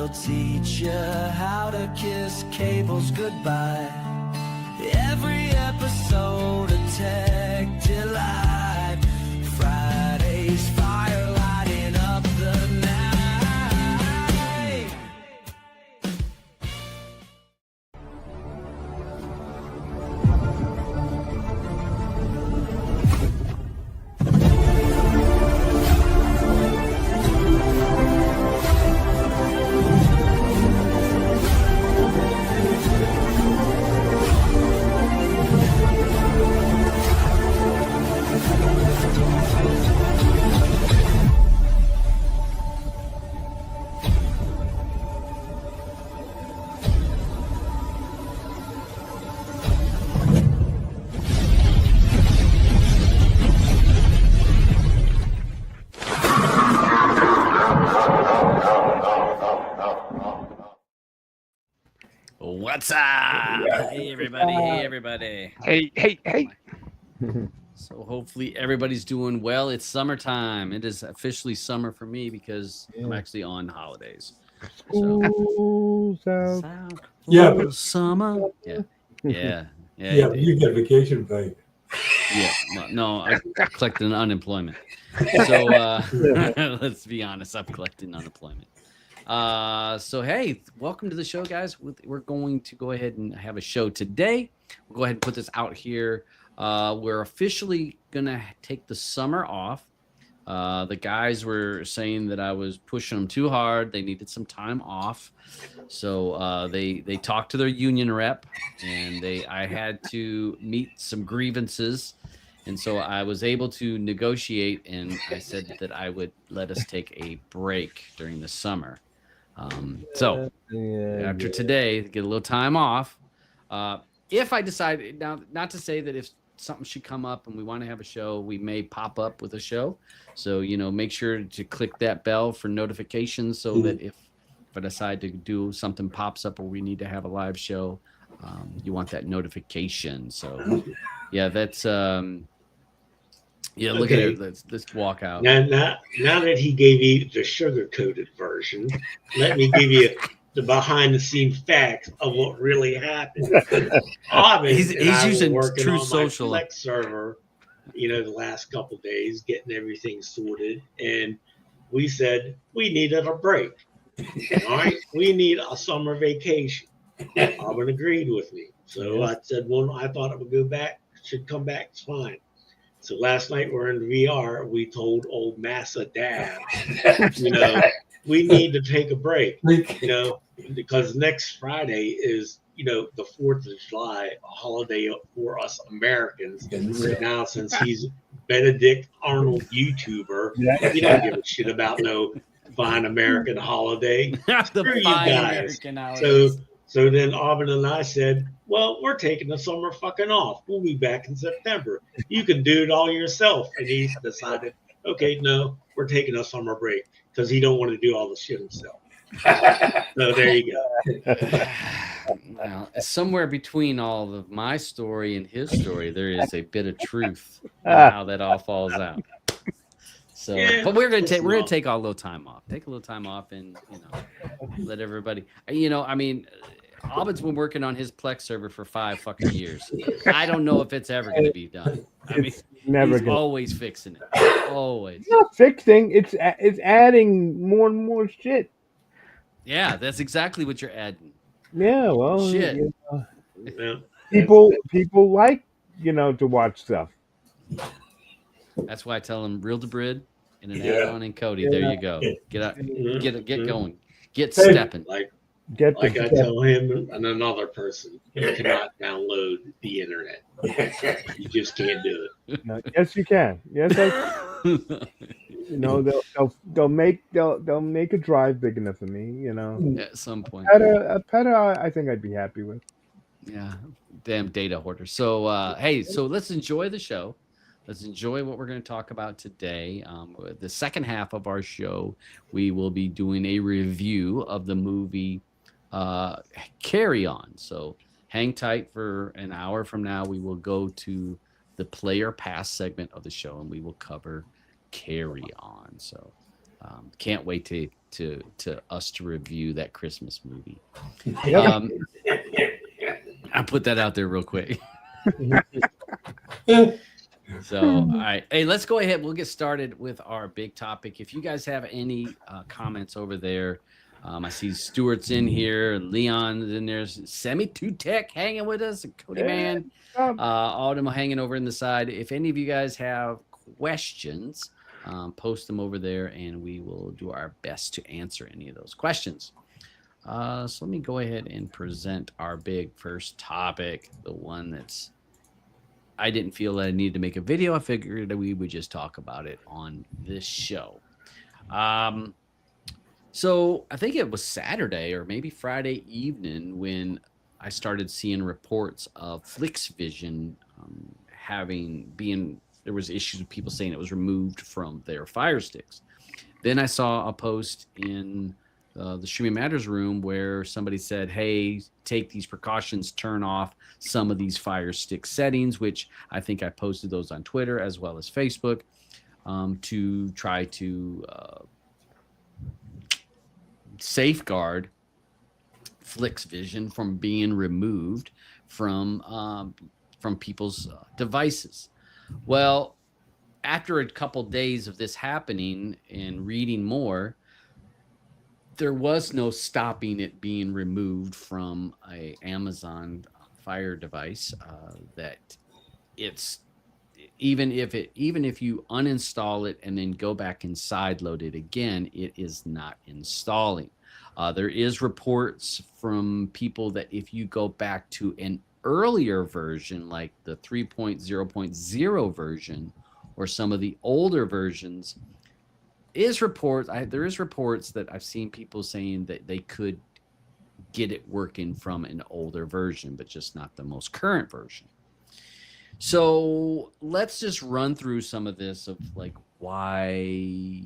They'll teach you how to kiss cables goodbye. Every episode of Tech Delight. Friday's fire lighting up the night. What's up? Hey everybody, hey everybody. Hey. So hopefully everybody's doing well. It's summertime. It is officially summer for me because I'm actually on holidays. School's out. Yeah, but Summer. Yeah. you get vacation pay. Yeah. No, I collected unemployment. So let's be honest, I'm collecting unemployment. So hey, welcome to the show, guys. We're going to go ahead and have a show today. We'll go ahead and put this out here. We're officially gonna take the summer off. The guys were saying that I was pushing them too hard. They needed some time off, so they talked to their union rep, and I had to meet some grievances. And so I was able to negotiate, and I said that I would let us take a break during the summer. So after today, get a little time off. If I decide now, not to say that if something should come up and we want to have a show, we may pop up with a show. So, make sure to click that bell for notifications so that if I decide to do something pops up or we need to have a live show, you want that notification. So yeah, that's, yeah, look at it. Let's walk out. Now that he gave you the sugar-coated version, let me give you the behind-the-scenes facts of what really happened. He's using True Social. My Flex server, the last couple of days, getting everything sorted, and we said we needed a break. All right, we need a summer vacation. Auburn agreed with me, so I said, well, I thought it would go back. Should come back. It's fine. So last night we're in VR. We told old Massa Dad, we need to take a break, because next Friday is, the 4th of July, a holiday for us Americans. So now since he's Benedict Arnold YouTuber, he don't give a shit about no fine American holiday. Screw you guys. So then Auburn and I said, well, we're taking the summer fucking off. We'll be back in September. You can do it all yourself. And he decided, okay, no, we're taking a summer break because he don't want to do all the shit himself. So there you go. Well, somewhere between all of my story and his story, there is a bit of truth in how that all falls out. So, but we're gonna take a little time off. Take a little time off, and let everybody. Auburn's been working on his Plex server for 5 fucking years. I don't know if it's ever gonna be done. He's always fixing it. Always. It's not fixing. It's adding more and more shit. Yeah, that's exactly what you're adding. Yeah, well, shit. People like to watch stuff. That's why I tell them reel to brid and an add-on and Kodi. There you go. Get out, get going, get stepping. Like I tell him and another person, you cannot download the internet. You just can't do it. No, yes, you can. Yes, they'll make a drive big enough for me. At some point. A peta, I think I'd be happy with. Yeah, damn data hoarder. So hey, so let's enjoy the show. Let's enjoy what we're going to talk about today. The second half of our show, we will be doing a review of the movie Carry On. So hang tight for an hour from now. We will go to the player pass segment of the show, and we will cover Carry On. So can't wait to to us to review that Christmas movie. Yep. I'll put that out there real quick. So, all right. Hey, let's go ahead. We'll get started with our big topic. If you guys have any comments over there, I see Stuart's in here, Leon's in there, Semi2Tech hanging with us, and Kodi Man, all of them hanging over in the side. If any of you guys have questions, post them over there, and we will do our best to answer any of those questions. So let me go ahead and present our big first topic, the one that's I didn't feel that I needed to make a video. I figured that we would just talk about it on this show. So I think it was Saturday or maybe Friday evening when I started seeing reports of Flix Vision there was issues with people saying it was removed from their Fire Sticks. Then I saw a post in the Streaming Matters room where somebody said, hey, take these precautions, turn off some of these Fire Stick settings, which I think I posted those on Twitter as well as Facebook to try to safeguard Flix Vision from being removed from people's devices. Well, after a couple days of this happening and reading more, there was no stopping it being removed from a Amazon Fire device. That it's even if you uninstall it and then go back and sideload it again, it is not installing. There is reports from people that if you go back to an earlier version, like the 3.0.0 version or some of the older versions, there is reports that I've seen people saying that they could get it working from an older version, but just not the most current version. So let's just run through some of this of like why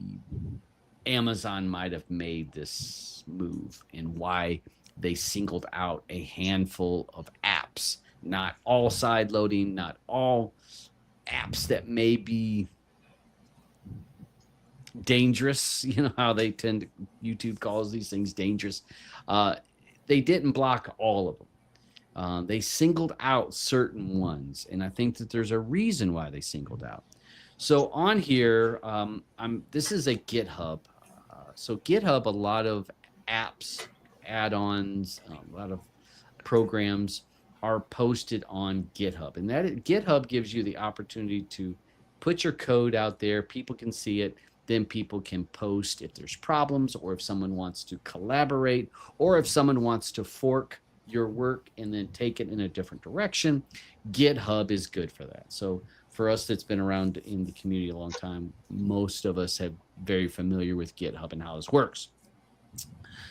Amazon might have made this move and why they singled out a handful of apps, not all side loading, not all apps that may be dangerous. You know how YouTube calls these things dangerous. They didn't block all of them. They singled out certain ones, and I think that there's a reason why they singled out. So on here, this is a GitHub. So GitHub, a lot of apps, add-ons, a lot of programs are posted on GitHub, and GitHub gives you the opportunity to put your code out there. People can see it. Then people can post if there's problems, or if someone wants to collaborate, or if someone wants to fork your work and then take it in a different direction. GitHub is good for that. So for us that's been around in the community a long time, most of us have very familiar with GitHub and how this works.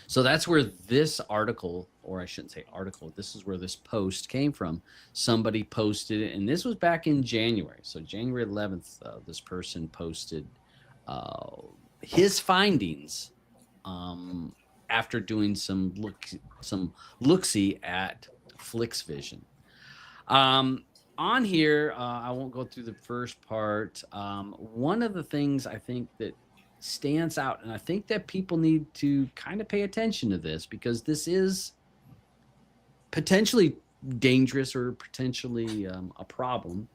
So that's where this article, or I shouldn't say article, this is where this post came from. Somebody posted it, and this was back in January. So January 11th, this person posted his findings after doing some look-see at Flix Vision. On here, I won't go through the first part. One of the things I think that stands out, and I think that people need to kind of pay attention to this, because this is potentially dangerous or potentially a problem.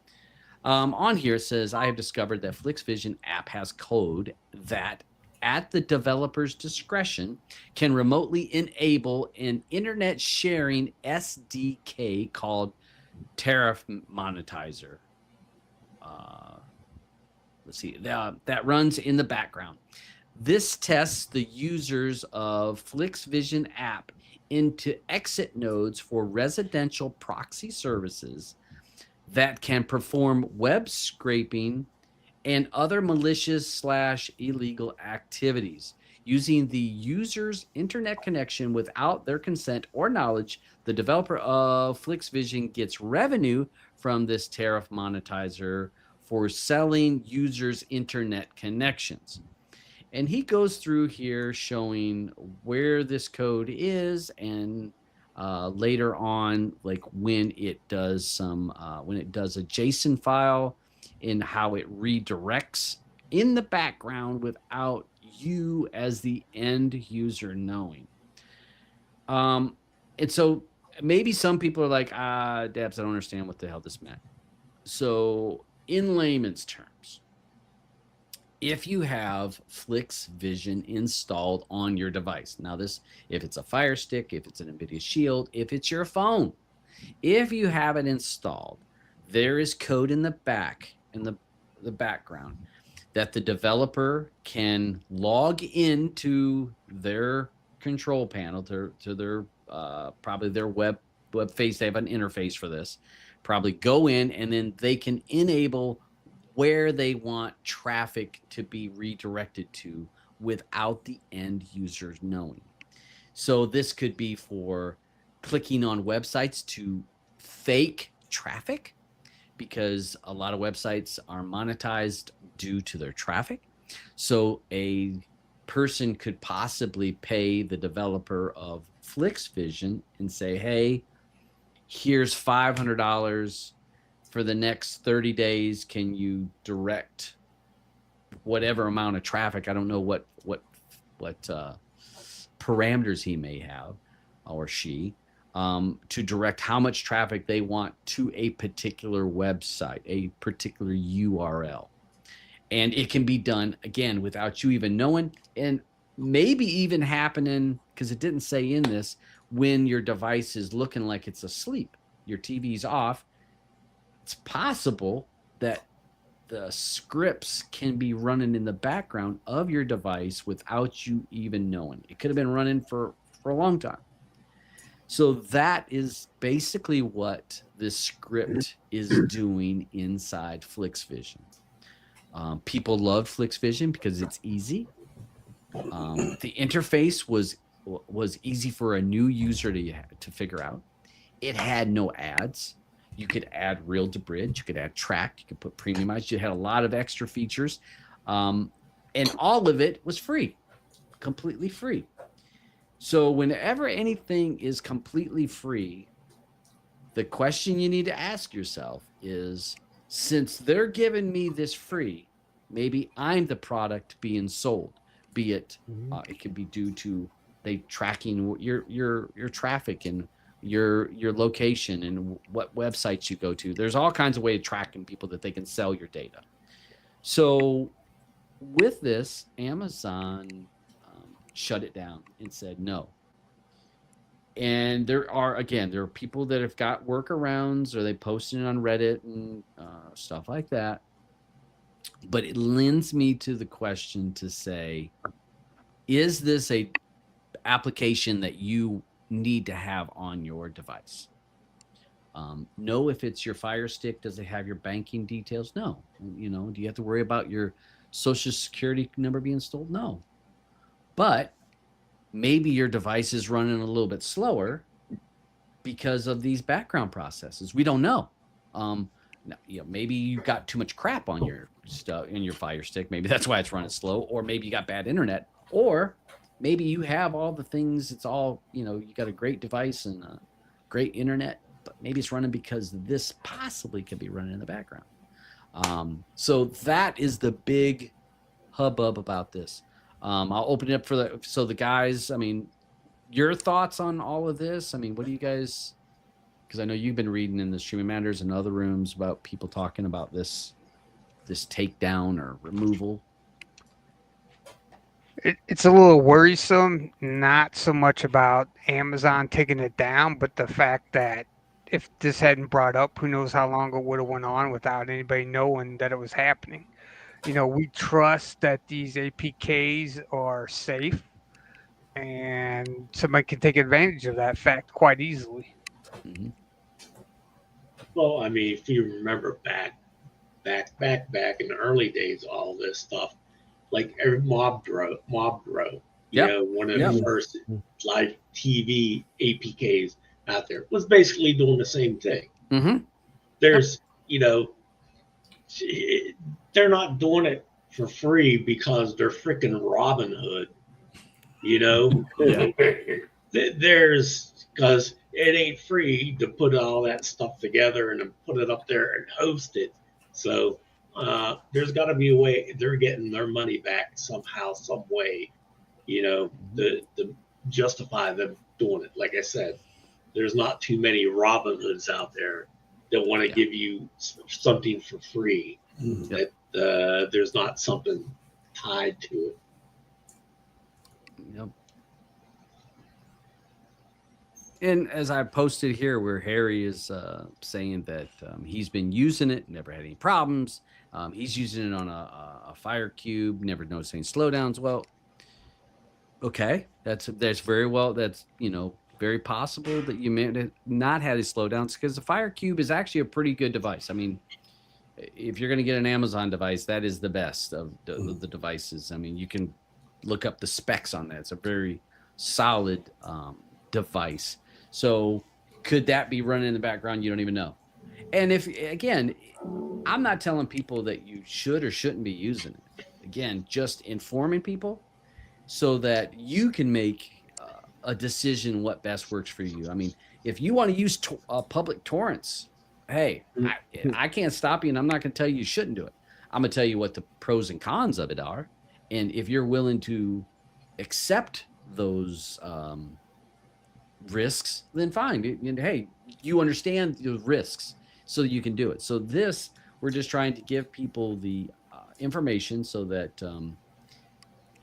On here it says, I have discovered that Flix Vision app has code that, at the developer's discretion, can remotely enable an internet sharing SDK called Tariff Monetizer. Let's see, that runs in the background. This tests the users of Flix Vision app into exit nodes for residential proxy services that can perform web scraping and other malicious / illegal activities. Using the user's internet connection without their consent or knowledge, the developer of Flix Vision gets revenue from this tariff monetizer for selling users' internet connections. And he goes through here showing where this code is, and later on, like when it does a JSON file, and how it redirects in the background without you as the end user knowing. And so maybe some people are like, Debs, I don't understand what the hell this meant. So in layman's terms, if you have Flix Vision installed on your device, now this, if it's a Fire Stick, if it's an NVIDIA Shield, if it's your phone, if you have it installed, there is code in the back, in the background, that the developer can log into their control panel, to their probably their web face. They have an interface for this. Probably go in, and then they can enable where they want traffic to be redirected to without the end users knowing. So this could be for clicking on websites to fake traffic, because a lot of websites are monetized due to their traffic. So a person could possibly pay the developer of Flix Vision and say, hey, here's $500 for the next 30 days. Can you direct whatever amount of traffic? I don't know what parameters he may have, or she, to direct how much traffic they want to a particular website, a particular URL. And it can be done, again, without you even knowing, and maybe even happening, because it didn't say in this, when your device is looking like it's asleep, your TV's off. It's possible that the scripts can be running in the background of your device without you even knowing. It could have been running for a long time. So that is basically what this script is doing inside Flix Vision. People loved Flix Vision because it's easy. The interface was easy for a new user to figure out. It had no ads. You could add reel to bridge. You could add track. You could put premiumized. You had a lot of extra features. And all of it was free, completely free. So whenever anything is completely free, the question you need to ask yourself is, since they're giving me this free, maybe I'm the product being sold. Be it, it could be due to they tracking your traffic and your location and what websites you go to. There's all kinds of ways of tracking people that they can sell your data. So with this, Amazon shut it down and said no. And there are people that have got workarounds, or they posted it on Reddit and stuff like that. But it lends me to the question to say, is this a application that you need to have on your device? No, if it's your Fire Stick, does it have your banking details? No. Do you have to worry about your social security number being stolen? No. But maybe your device is running a little bit slower because of these background processes. We don't know. Maybe you got too much crap on your stuff in your Fire Stick. Maybe that's why it's running slow. Or maybe you got bad internet. Or maybe you have all the things. It's all, you got a great device and a great internet, but maybe it's running because this possibly could be running in the background. So that is the big hubbub about this. I'll open it up for the guys. I mean, your thoughts on all of this? I mean, what do you guys? Because I know you've been reading in the Streaming Matters and other rooms about people talking about this takedown or removal. It's a little worrisome, not so much about Amazon taking it down, but the fact that if this hadn't brought up, who knows how long it would have went on without anybody knowing that it was happening. We trust that these APKs are safe, and somebody can take advantage of that fact quite easily. Mm-hmm. Well, I mean, if you remember back in the early days, all this stuff, like every Mob Bro, one of the first live TV APKs out there, was basically doing the same thing. Mm-hmm. There's, they're not doing it for free because they're freaking Robin Hood, There's, because it ain't free to put all that stuff together and put it up there and host it. So there's got to be a way they're getting their money back somehow, some way, to justify them doing it. Like I said, there's not too many Robin Hoods out there that want to give you something for free. That there's not something tied to it. Yep. And as I posted here, where Harry is saying that he's been using it, never had any problems. He's using it on a FireTv, never noticed any slowdowns. Well, okay, that's very well. That's very possible that you may have not had any slowdowns, because the FireTv is actually a pretty good device. I mean, if you're going to get an Amazon device, that is the best of the devices. I mean, you can look up the specs on that. It's a very solid device. So could that be running in the background? You don't even know. And if, again, I'm not telling people that you should or shouldn't be using it. Again, just informing people so that you can make a decision what best works for you. I mean, if you want to use public torrents, hey, I can't stop you, and I'm not going to tell you shouldn't do it. I'm going to tell you what the pros and cons of it are. And if you're willing to accept those risks, then fine. And hey, you understand the risks, so you can do it. So we're just trying to give people the information so that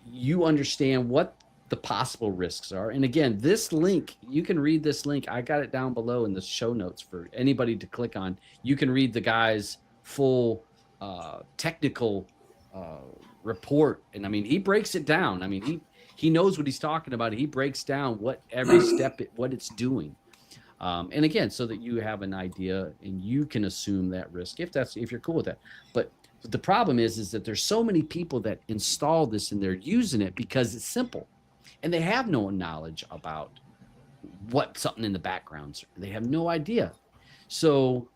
you understand what the possible risks are. And again, this link, you can read this link. I got it down below in the show notes for anybody to click on. You can read the guy's full technical report. And I mean, he breaks it down. I mean, he knows what he's talking about. He breaks down what every step, what it's doing. And again, so that you have an idea and you can assume that risk if you're cool with that. But the problem is that there's so many people that install this and they're using it because it's simple, and they have no knowledge about what something in the background. They have no idea. So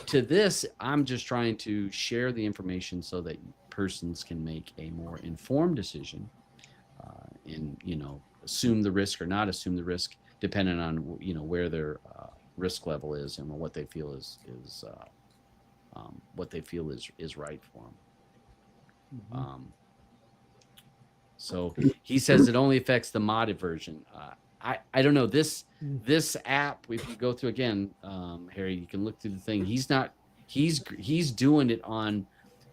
to this, I'm just trying to share the information so that persons can make a more informed decision, and assume the risk or not assume the risk, depending on where their risk level is and what they feel is right for them. So he says it only affects the modded version. I don't know, this app, if you go through again, Harry, you can look through the thing. He's doing it on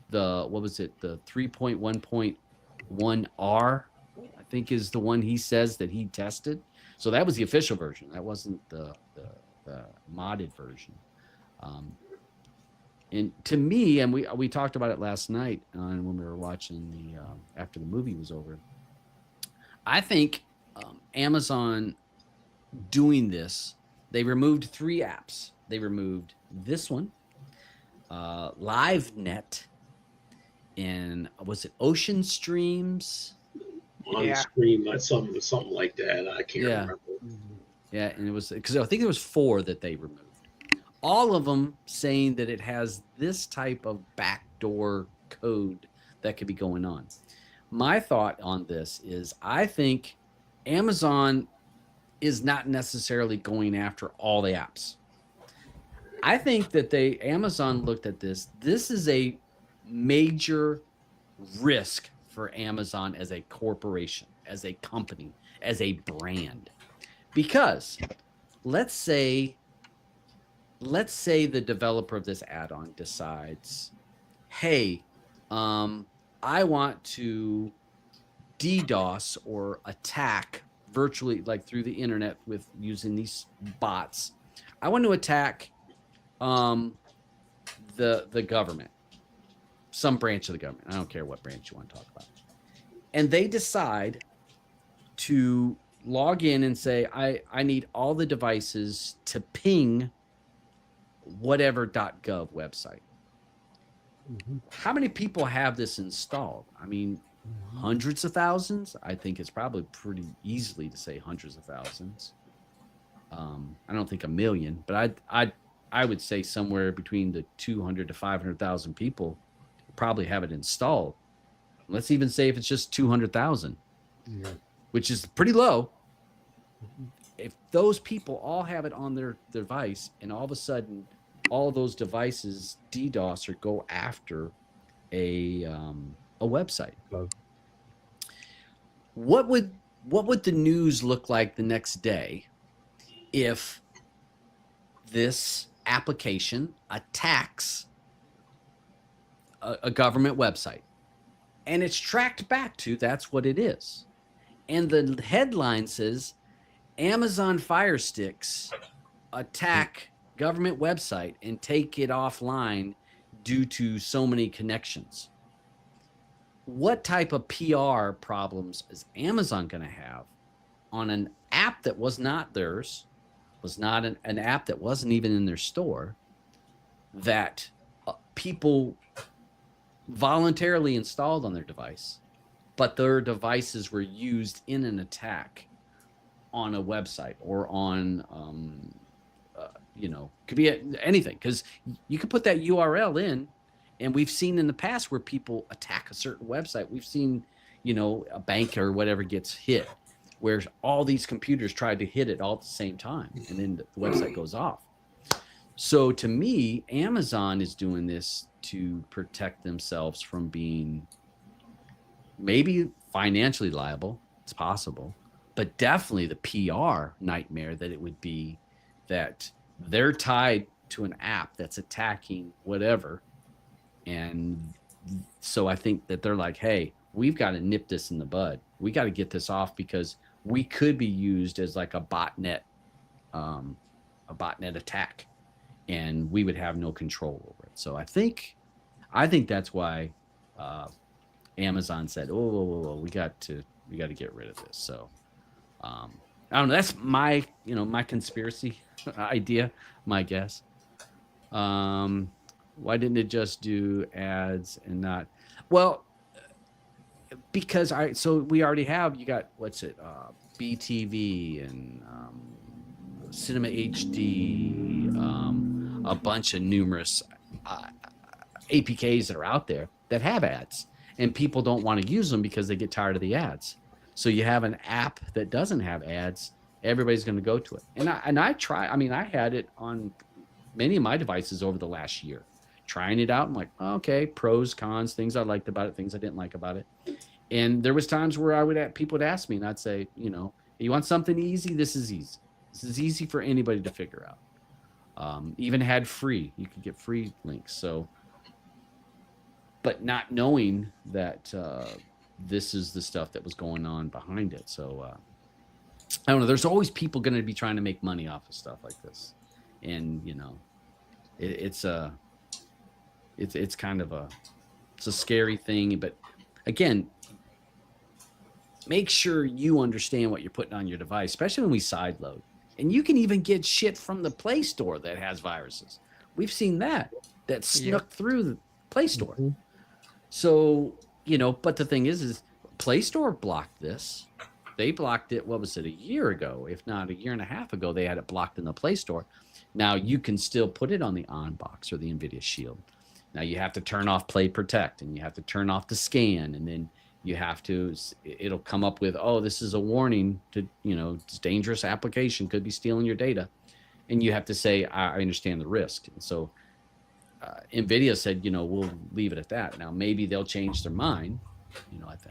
the, what was it, the 3.1.1R, I think is the one he says that he tested. So that was the official version. That wasn't the modded version. And to me, and we talked about it last night when we were watching the after the movie was over. I think Amazon doing this, they removed 3 apps. They removed this one, LiveNet, and was it Ocean Streams? On stream, something like that. I can't remember. Yeah, and it was because I think there was 4 that they removed. All of them saying that it has this type of backdoor code that could be going on. My thought on this is I think Amazon is not necessarily going after all the apps. I think that Amazon looked at this. This is a major risk for Amazon as a corporation, as a company, as a brand. Because let's say the developer of this add-on decides, hey, I want to DDoS or attack virtually, like through the internet with using these bots. I want to attack the government, some branch of the government. I don't care what branch you want to talk about. And they decide to log in and say, I need all the devices to ping whatever.gov website. How many people have this installed? I mean, hundreds of thousands. I think it's probably pretty easily to say hundreds of thousands. I don't think a million, but I would say somewhere between the 200 to 500,000 people probably have it installed. Let's even say if it's just 200,000, which is pretty low. If those people all have it on their device, and all of a sudden all of those devices DDoS or go after a website. Oh. What would the news look like the next day if this application attacks a government website and it's tracked back to that's what it is? And the headline says Amazon Fire Sticks attack government website and take it offline due to so many connections. What type of PR problems is Amazon going to have on an app that was not theirs, was not an app that wasn't even in their store, that people voluntarily installed on their device, but their devices were used in an attack on a website or on, could be anything, because you could put that URL in. And we've seen in the past where people attack a certain website. We've seen, a bank or whatever gets hit, where all these computers tried to hit it all at the same time, and then the website goes off. So to me, Amazon is doing this to protect themselves from being maybe financially liable. It's possible, but definitely the PR nightmare that it would be that they're tied to an app that's attacking whatever. And so I think that they're like, hey, we've got to nip this in the bud. We got to get this off because we could be used as like a botnet attack, and we would have no control over it. So I think that's why Amazon said, oh, we got to get rid of this. So I don't know. That's my conspiracy idea, my guess. Why didn't it just do ads and not? Well, because we already have, you got, BTV and Cinema HD, a bunch of numerous APKs that are out there that have ads, and people don't want to use them because they get tired of the ads. So you have an app that doesn't have ads, everybody's going to go to it. And I had it on many of my devices over the last year. Trying it out. I'm like, okay, pros, cons, things I liked about it, things I didn't like about it. And there was times where people would ask me and I'd say, you want something easy? This is easy. This is easy for anybody to figure out. Even had free, you could get free links. So, but not knowing that this is the stuff that was going on behind it. So I don't know. There's always people going to be trying to make money off of stuff like this. And, it's kind of a scary thing, but again, make sure you understand what you're putting on your device, especially when we sideload. And you can even get shit from the Play Store that has viruses. We've seen that snuck through the Play Store. Mm-hmm. So, but the thing is Play Store blocked this. They blocked it, what was it, a year ago, if not a year and a half ago, they had it blocked in the Play Store. Now you can still put it on the On box or the NVIDIA Shield. Now you have to turn off Play Protect, and you have to turn off the scan, and then you have to, it'll come up with, oh, this is a warning to, it's dangerous application, could be stealing your data. And you have to say, I understand the risk. And so NVIDIA said, we'll leave it at that. Now maybe they'll change their mind.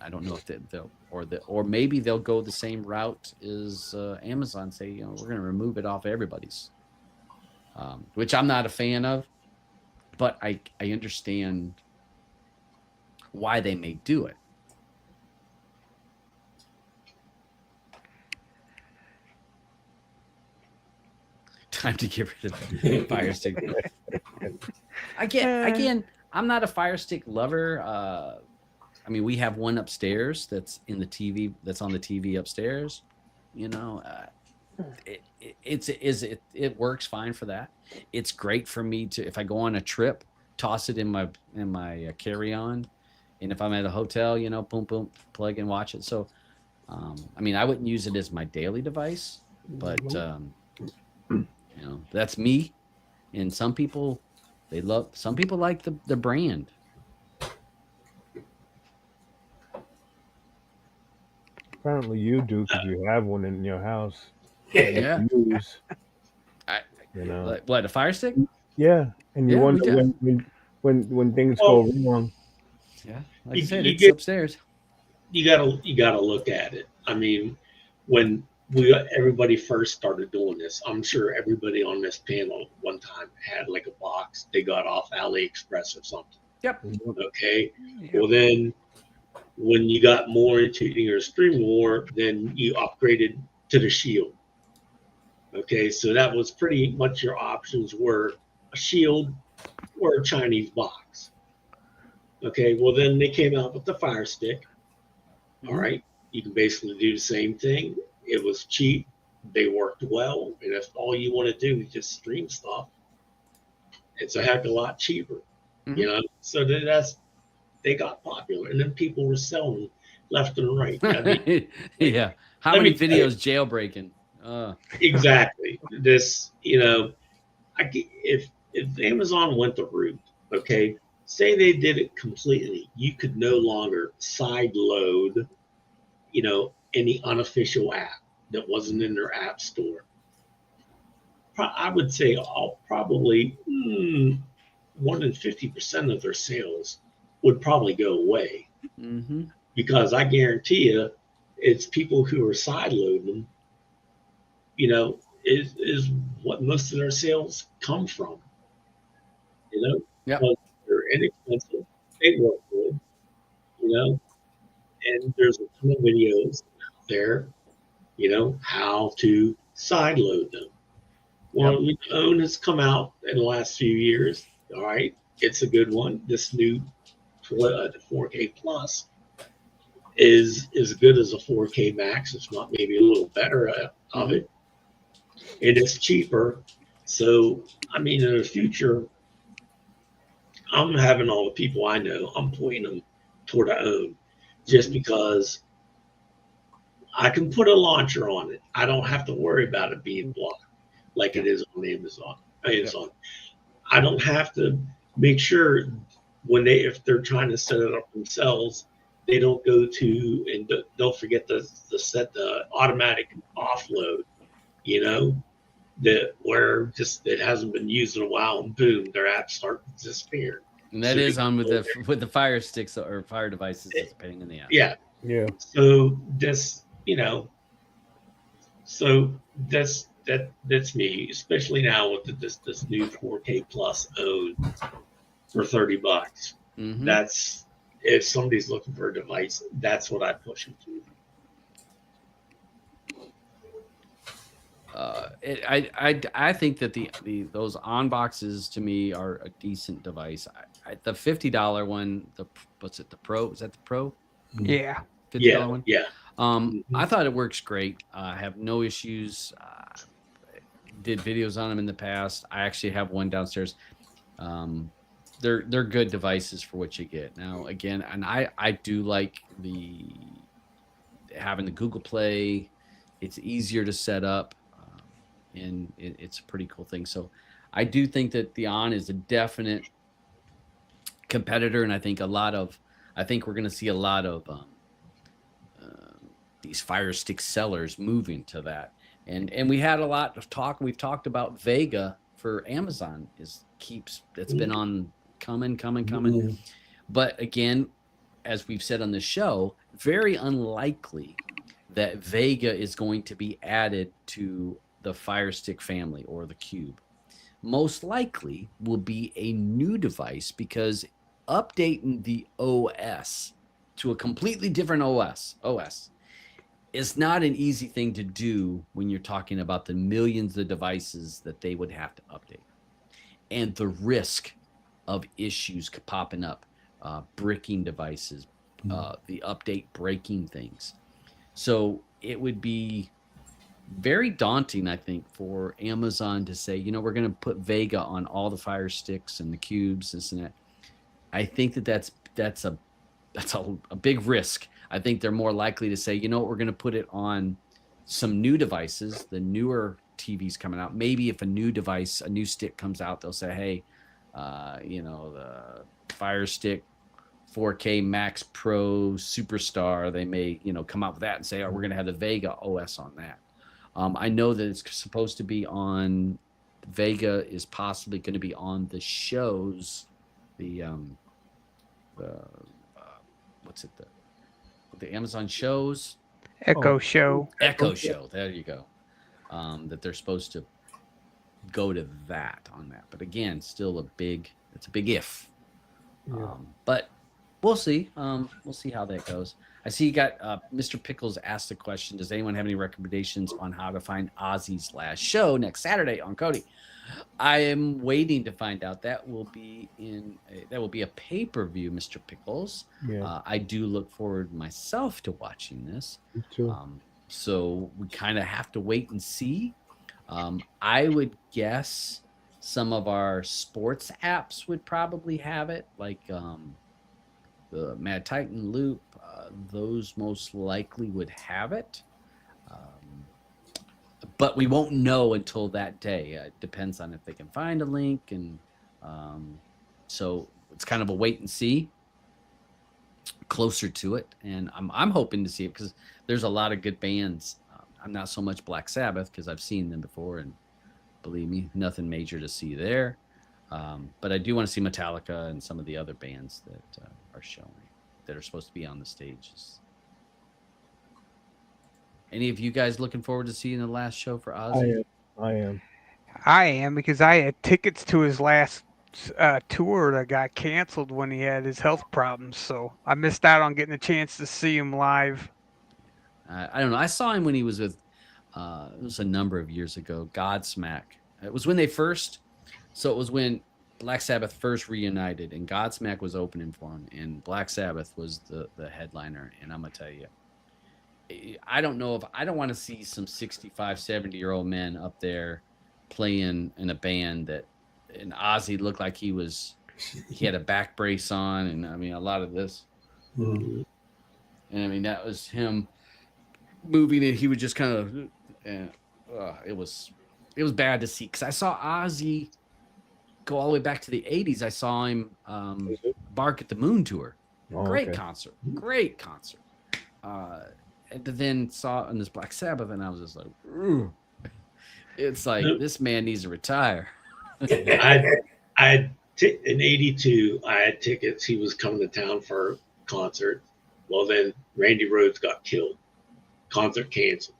I don't know if they'll, or maybe they'll go the same route as Amazon, say, we're going to remove it off everybody's, which I'm not a fan of. But I understand why they may do it. Time to get rid of the Fire Stick. Again, I'm not a Fire Stick lover. We have one upstairs that's in the TV, that's on the TV upstairs. It works fine for that. It's great for me to, if I go on a trip, toss it in my carry-on, and if I'm at a hotel, boom boom, plug and watch it. So I wouldn't use it as my daily device, but that's me. And some people like the brand. Apparently you do, because you have one in your house. Yeah. Use, like, what, a Fire Stick? Yeah, and you wonder when things go wrong. Yeah, like I You, said, you it's get upstairs. you gotta look at it. I mean, when everybody first started doing this, I'm sure everybody on this panel one time had like a box they got off AliExpress or something. Yep. Okay. Yep. Well, then when you got more into your stream war, then you upgraded to the Shield. Okay, so that was pretty much your options were a Shield or a Chinese box. Okay, well then they came out with the Fire Stick. All right, you can basically do the same thing. It was cheap, they worked well, and if all you want to do is just stream stuff, it's a heck of a lot cheaper. You know, so that's they got popular, and then people were selling left and right. I mean, Yeah. How let many me tell you- videos jailbreaking? exactly this. If Amazon went the route, okay, say they did it completely, you could no longer side load, any unofficial app that wasn't in their app store. I would say probably more than 50% of their sales would probably go away, Mm-hmm. because I guarantee you, it's people who are side loading them. Is what most of their sales come from. Yep. Because they're inexpensive, they work good, and there's a ton of videos out there, how to side load them. Well, Own has come out in the last few years. All right, it's a good one. This new 4K Plus is as good as a 4K Max. It's not maybe a little better of it, and it's cheaper. So, I mean, in the future, I'm having all the people I know, I'm pointing them toward Own, just because I can put a launcher on it. I don't have to worry about it being blocked like it is on Amazon. I don't have to make sure if they're trying to set it up themselves, they don't go to and don't forget to set the automatic offload, that where just it hasn't been used in a while, and boom, their apps start disappearing. And that is on with the Fire Sticks or Fire devices. It's a pain in the ass. Yeah. Yeah. So that's me, especially now with this new 4K Plus Own for $30. Mm-hmm. That's, if somebody's looking for a device, that's what I push them to. I think that those on boxes to me are a decent device. The $50 one, what's it? The Pro? Is that the Pro? Yeah. $50 one. Yeah. I thought it works great. I have no issues. Did videos on them in the past. I actually have one downstairs. They're good devices for what you get. Now again, and I do like having the Google Play. It's easier to set up. And it's a pretty cool thing. So I do think that the On is a definite competitor, and I think we're going to see a lot of these Fire Stick sellers moving to that. And we had a lot of talk. We've talked about Vega for Amazon it's been on coming. But again, as we've said on the show, very unlikely that Vega is going to be added to the Fire Stick family or the Cube. Most likely will be a new device, because updating the OS to a completely different OS is not an easy thing to do when you're talking about the millions of devices that they would have to update, and the risk of issues popping up, bricking devices, the update breaking things. So it would be very daunting, I think, for Amazon to say, we're going to put Vega on all the Fire Sticks and the Cubes, this and that. I think that's a big risk. I think they're more likely to say, we're going to put it on some new devices, the newer TVs coming out. Maybe if a new stick comes out, they'll say, hey, the Fire Stick 4K Max Pro Superstar, they may, come out with that and say, we're going to have the Vega OS on that. I know that it's supposed to be on, Vega is possibly going to be on the shows, the what's it, the Amazon shows, Echo Show. Echo Show. There you go. That they're supposed to go to that on that. But again, still it's a big if. Yeah. But we'll see. We'll see how that goes. I see you got Mr. Pickles asked the question, does anyone have any recommendations on how to find Ozzy's last show next Saturday on Kodi? I am waiting to find out. That will be a pay-per-view, Mr. Pickles. Yeah. I do look forward myself to watching this. Me too. So we kind of have to wait and see. I would guess some of our sports apps would probably have it, like the Mad Titan Loop. Those most likely would have it. But we won't know until that day. It depends on if they can find a link. And so it's kind of a wait and see closer to it. And I'm hoping to see it because there's a lot of good bands. I'm not so much Black Sabbath because I've seen them before. And believe me, nothing major to see there. But I do want to see Metallica and some of the other bands that are showing that are supposed to be on the stages. Any of you guys looking forward to seeing the last show for Ozzy? I am. Because I had tickets to his last tour that got canceled when he had his health problems. So I missed out on getting a chance to see him live. I don't know. I saw him when he was with, it was a number of years ago, Godsmack. It was when it was when Black Sabbath first reunited and Godsmack was opening for him and Black Sabbath was the headliner. And I'm going to tell you, I don't want to see some 65, 70-year-old men up there playing in a band and Ozzy looked like he had a back brace on. And I mean, a lot of this. Mm-hmm. And I mean, that was him moving it. He would just kind of, it was bad to see. Cause I saw Ozzy go all the way back to the 80s. I saw him Bark at the Moon tour. Great concert. And then saw on this Black Sabbath, and I was just like, ooh. It's like this man needs to retire. In '82, I had tickets. He was coming to town for a concert. Well, then Randy Rhoads got killed. Concert canceled.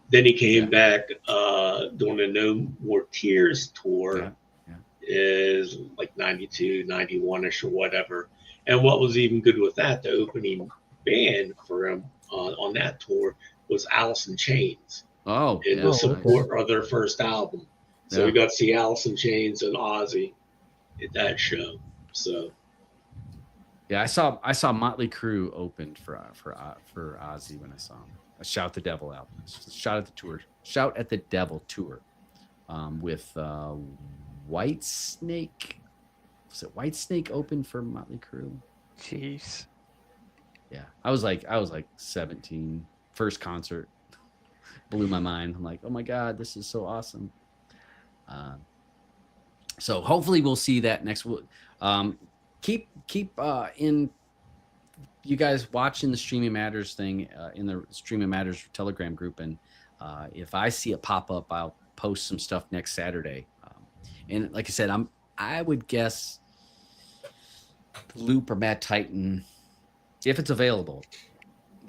Then he came back doing the No More Tears tour. Is like 92, 91-ish or whatever. And what was even good with that, the opening band for him on that tour was Alice in Chains. Oh, in the support of their first album. So we got to see Alice in Chains and Ozzy at that show. So yeah, I saw Motley Crue opened for Ozzy when I saw him. A Shout the Devil album. Shout at the Devil tour with White Snake. Was it White Snake open for Motley Crue? Jeez. Yeah, I was like 17. First concert blew my mind. I'm like, oh my god, this is so awesome. So hopefully we'll see that next. Keep in you guys watching the Streaming Matters thing in the Streaming Matters Telegram group, and if I see it pop up, I'll post some stuff next Saturday. And like I said, I would guess Loop or Mad Titan, if it's available,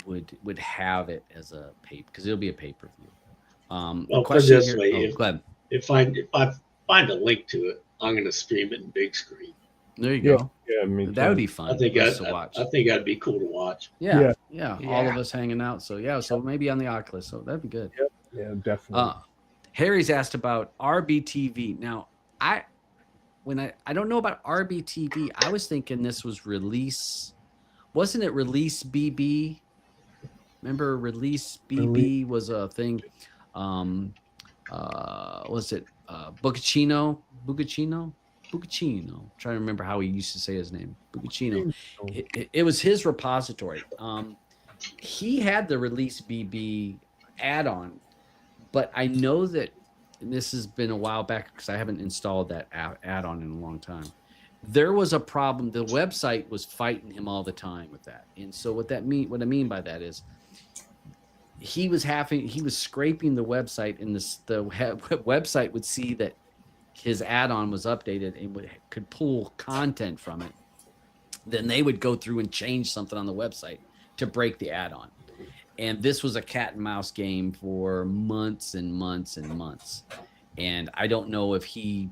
would have it as a pay because it'll be a pay-per-view. Well, put it this way, if I find a link to it, I'm going to stream it in big screen. There you go. Yeah, that would be fun. I think to watch. I think that'd be cool to watch. Yeah, all of us hanging out. So maybe on the Oculus. So that'd be good. Yeah, definitely. Harry's asked about RBTV. Now, I don't know about RBTV. I was thinking this was release. Wasn't it Release BB? Remember Release BB was a thing. Was it Bucacino? Trying to remember how he used to say his name. Bucacino. It was his repository. He had the Release BB add-on, but I know that this has been a while back because I haven't installed that add-on in a long time. There was a problem. The website was fighting him all the time with that. And so what I mean by that is he was scraping the website, and the website would see that his add-on was updated and could pull content from it. then they would go through and change something on the website to break the add-on. And this was a cat and mouse game for months and months and months. And I don't know if the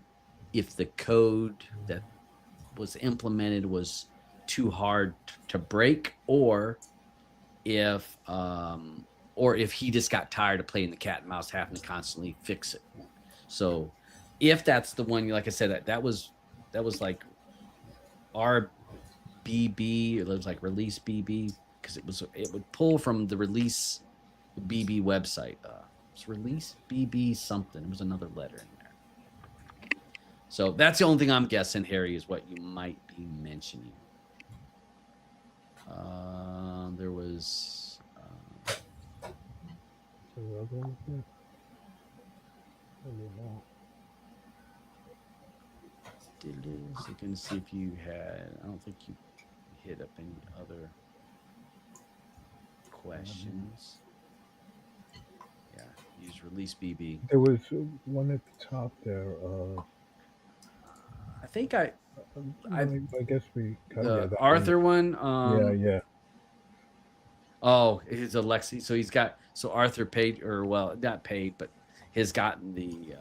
code that was implemented was too hard to break, or if he just got tired of playing the cat and mouse, having to constantly fix it. So if that's the one, like I said, that was like RBB, it was like release BB, because it would pull from the release BB website. It's release BB something. It was another letter in there. So that's the only thing I'm guessing, Harry, is what you might be mentioning. There was. So going to see if you had. I don't think you hit up any other questions. Yeah, use release BB. There was one at the top there. I think I guess we got the Arthur one. Yeah. Oh, it's Alexi. So he's got Arthur paid, or well, not paid, but has gotten the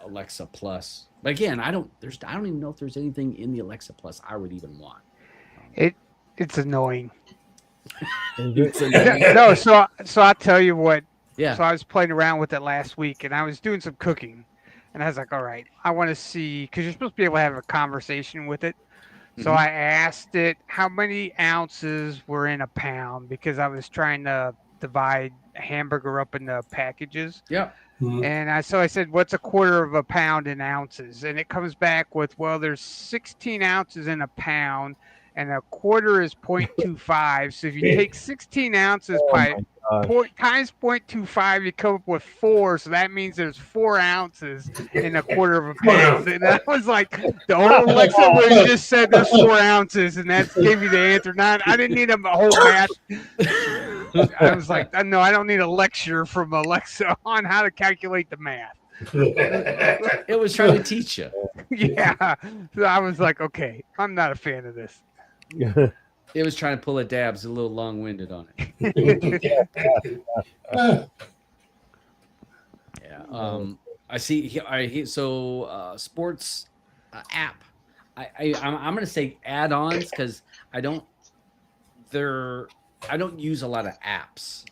Alexa Plus. But again, I don't even know if there's anything in the Alexa Plus I would even want. It's annoying. It's annoying. No, so I'll tell you what. Yeah. So I was playing around with it last week, and I was doing some cooking, and I was like, all right, I want to see, because you're supposed to be able to have a conversation with it. So I asked it how many ounces were in a pound, because I was trying to divide a hamburger up into packages. Yeah. And I said, what's a quarter of a pound in ounces? And it comes back with, well, there's 16 ounces in a pound, and a quarter is 0.25. So if you take 16 ounces times 0.25, you come up with 4. So that means there's 4 ounces in a quarter of a pound. And I was like, the old Alexa where you just said there's 4 ounces, and that gave you the answer. I didn't need a whole math. I was like, no, I don't need a lecture from Alexa on how to calculate the math. It was trying to teach you. Yeah. So I was like, okay, I'm not a fan of this. It was trying to pull a dabs, a little long-winded on it. Yeah. I see. So sports app. I'm going to say add-ons, because I don't use a lot of apps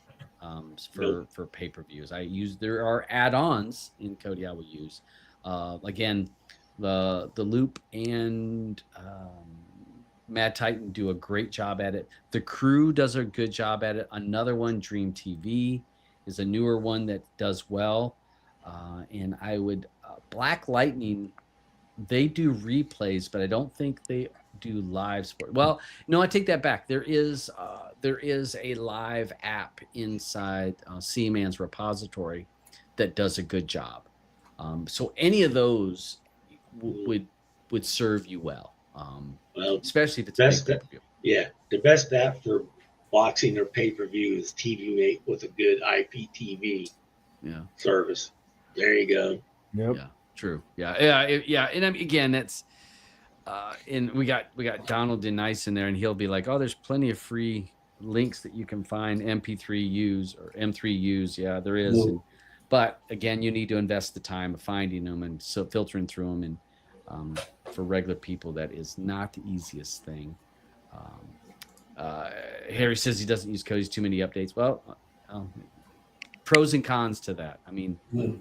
for pay-per-views. There are add-ons in Kodi I will use. Again, the Loop and Mad Titan do a great job at it. The Crew does a good job at it. Another one, Dream TV, is a newer one that does well. And I would Black Lightning, they do replays, but I don't think they do live sport. Well, no, I take that back. There is a live app inside C-Man's repository that does a good job. So any of those would serve you well. Well, especially if it's pay-per-view. Yeah, the best app for boxing or pay-per-view is TV Mate with a good IPTV service. There you go. Yep. Yeah, true. Yeah. And again, that's and we got Donald Denice in there, and he'll be like, "Oh, there's plenty of free links that you can find MP3Us or M3Us." Yeah, there is. Mm-hmm. But again, you need to invest the time of finding them and so filtering through them. And for regular people, that is not the easiest thing. Harry says he doesn't use Kodi's too many updates. Well, pros and cons to that. I mean,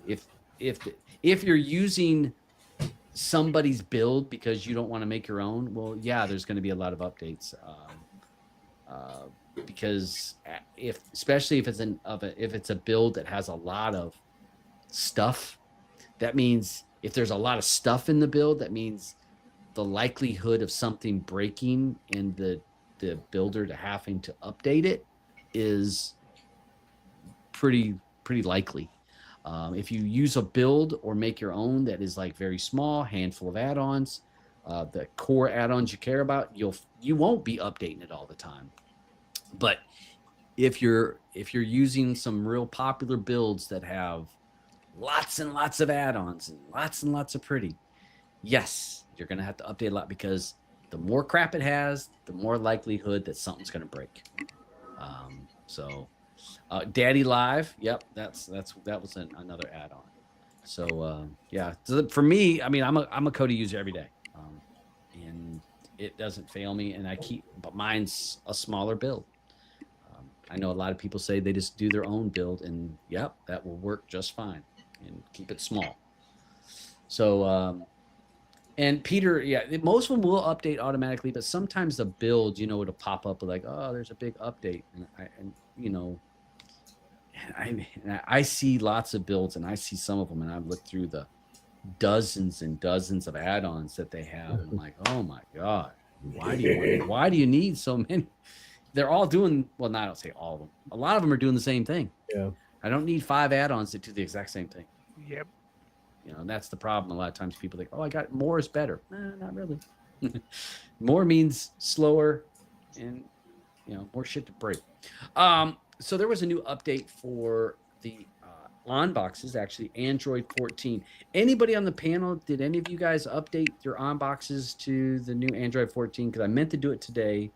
if you're using somebody's build because you don't want to make your own, well, yeah, there's going to be a lot of updates. Because especially if it's a build that has a lot of stuff, that means if there's a lot of stuff in the build, that means the likelihood of something breaking and the builder to having to update it is pretty likely. If you use a build or make your own that is like very small, handful of add-ons, the core add-ons you care about, you won't be updating it all the time. But if you're using some real popular builds that have lots and lots of add-ons and lots of pretty, yes, you're going to have to update a lot, because the more crap it has, the more likelihood that something's going to break. Daddy Live, yep, that was another add-on. So yeah, so for me, I mean, I'm a Kodi user every day, and it doesn't fail me, and but mine's a smaller build. I know a lot of people say they just do their own build, and yep, that will work just fine, and keep it small. So and Peter, yeah, most of them will update automatically, but sometimes the build, you know, it'll pop up like, oh, there's a big update, and you know, I see lots of builds, and I see some of them, and I've looked through the dozens and dozens of add-ons that they have, and I'm like, oh my god, why do you need so many? They're all doing well. Not, I don't say all of them. A lot of them are doing the same thing. Yeah. I don't need 5 add-ons that do the exact same thing. Yep. You know, and that's the problem. A lot of times people think, oh, I got more is better. Not really. More means slower and, you know, more shit to break. So there was a new update for the on boxes, actually, Android 14. Anybody on the panel, did any of you guys update your on boxes to the new Android 14? Because I meant to do it today,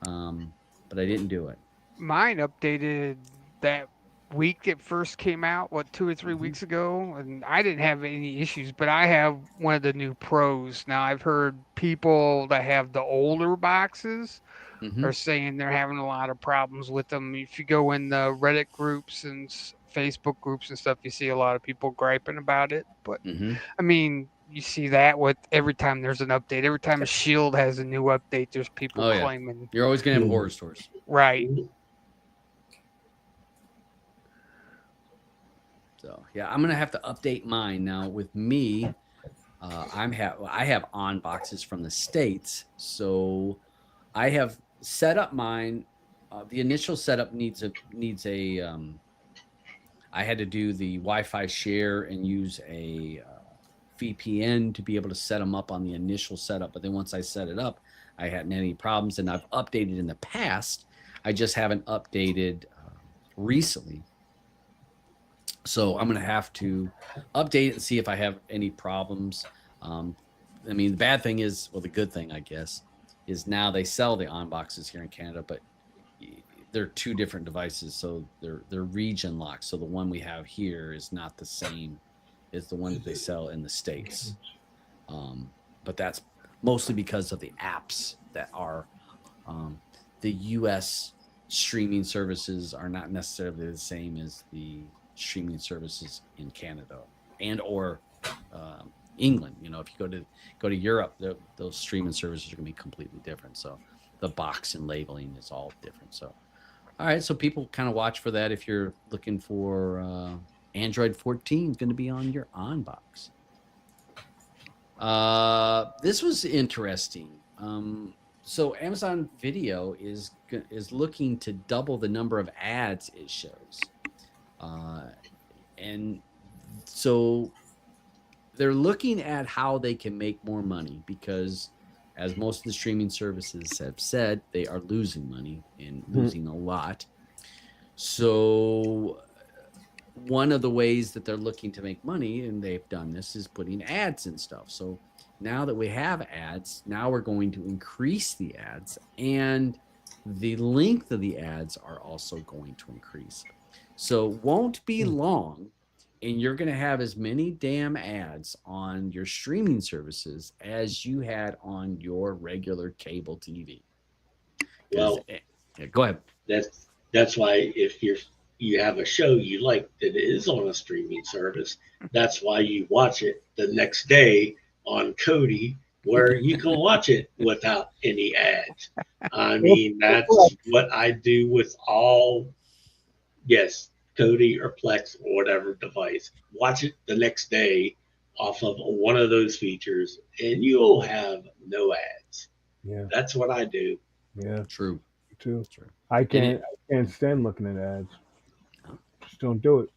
but I didn't do it. Mine updated that week it first came out, 2 or 3 weeks ago, and I didn't have any issues, but I have one of the new pros. Now I've heard people that have the older boxes are saying they're having a lot of problems with them. If you go in the Reddit groups and Facebook groups and stuff, you see a lot of people griping about it. But I mean, you see that with every time there's an update, every time a Shield has a new update, there's people claiming. You're always gonna have horror stories, right? So yeah, I'm gonna have to update mine now. With me, I have on boxes from the States, so I have set up mine. The initial setup needs a. I had to do the Wi-Fi share and use a VPN to be able to set them up on the initial setup. But then once I set it up, I hadn't had any problems, and I've updated in the past. I just haven't updated recently. So I'm going to have to update it and see if I have any problems. I mean, the bad thing is, well, the good thing, I guess, is now they sell the on boxes here in Canada, but they're 2 different devices, so they're region locked. So the one we have here is not the same as the one that they sell in the States. But that's mostly because of the apps that are the U.S. streaming services are not necessarily the same as the streaming services in Canada and or England. You know, if you go to Europe, those streaming services are going to be completely different. So the box and labeling is all different. So, all right. So people kind of watch for that. If you're looking for Android 14 is going to be on your on box. This was interesting. So Amazon Video is looking to double the number of ads it shows. And so they're looking at how they can make more money because, as most of the streaming services have said, they are losing money and losing a lot. So one of the ways that they're looking to make money, and they've done this, is putting ads and stuff. So now that we have ads, now we're going to increase the ads, and the length of the ads are also going to increase. So won't be long, and you're going to have as many damn ads on your streaming services as you had on your regular cable TV. Well, go ahead. That's why if you have a show you like that is on a streaming service, that's why you watch it the next day on Kodi, where you can watch it without any ads. I mean, that's what I do with all. Yes, Kodi or Plex or whatever device. Watch it the next day off of one of those features, and you'll have no ads. Yeah, that's what I do. yeah, True. True. I can't stand looking at ads. Just don't do it.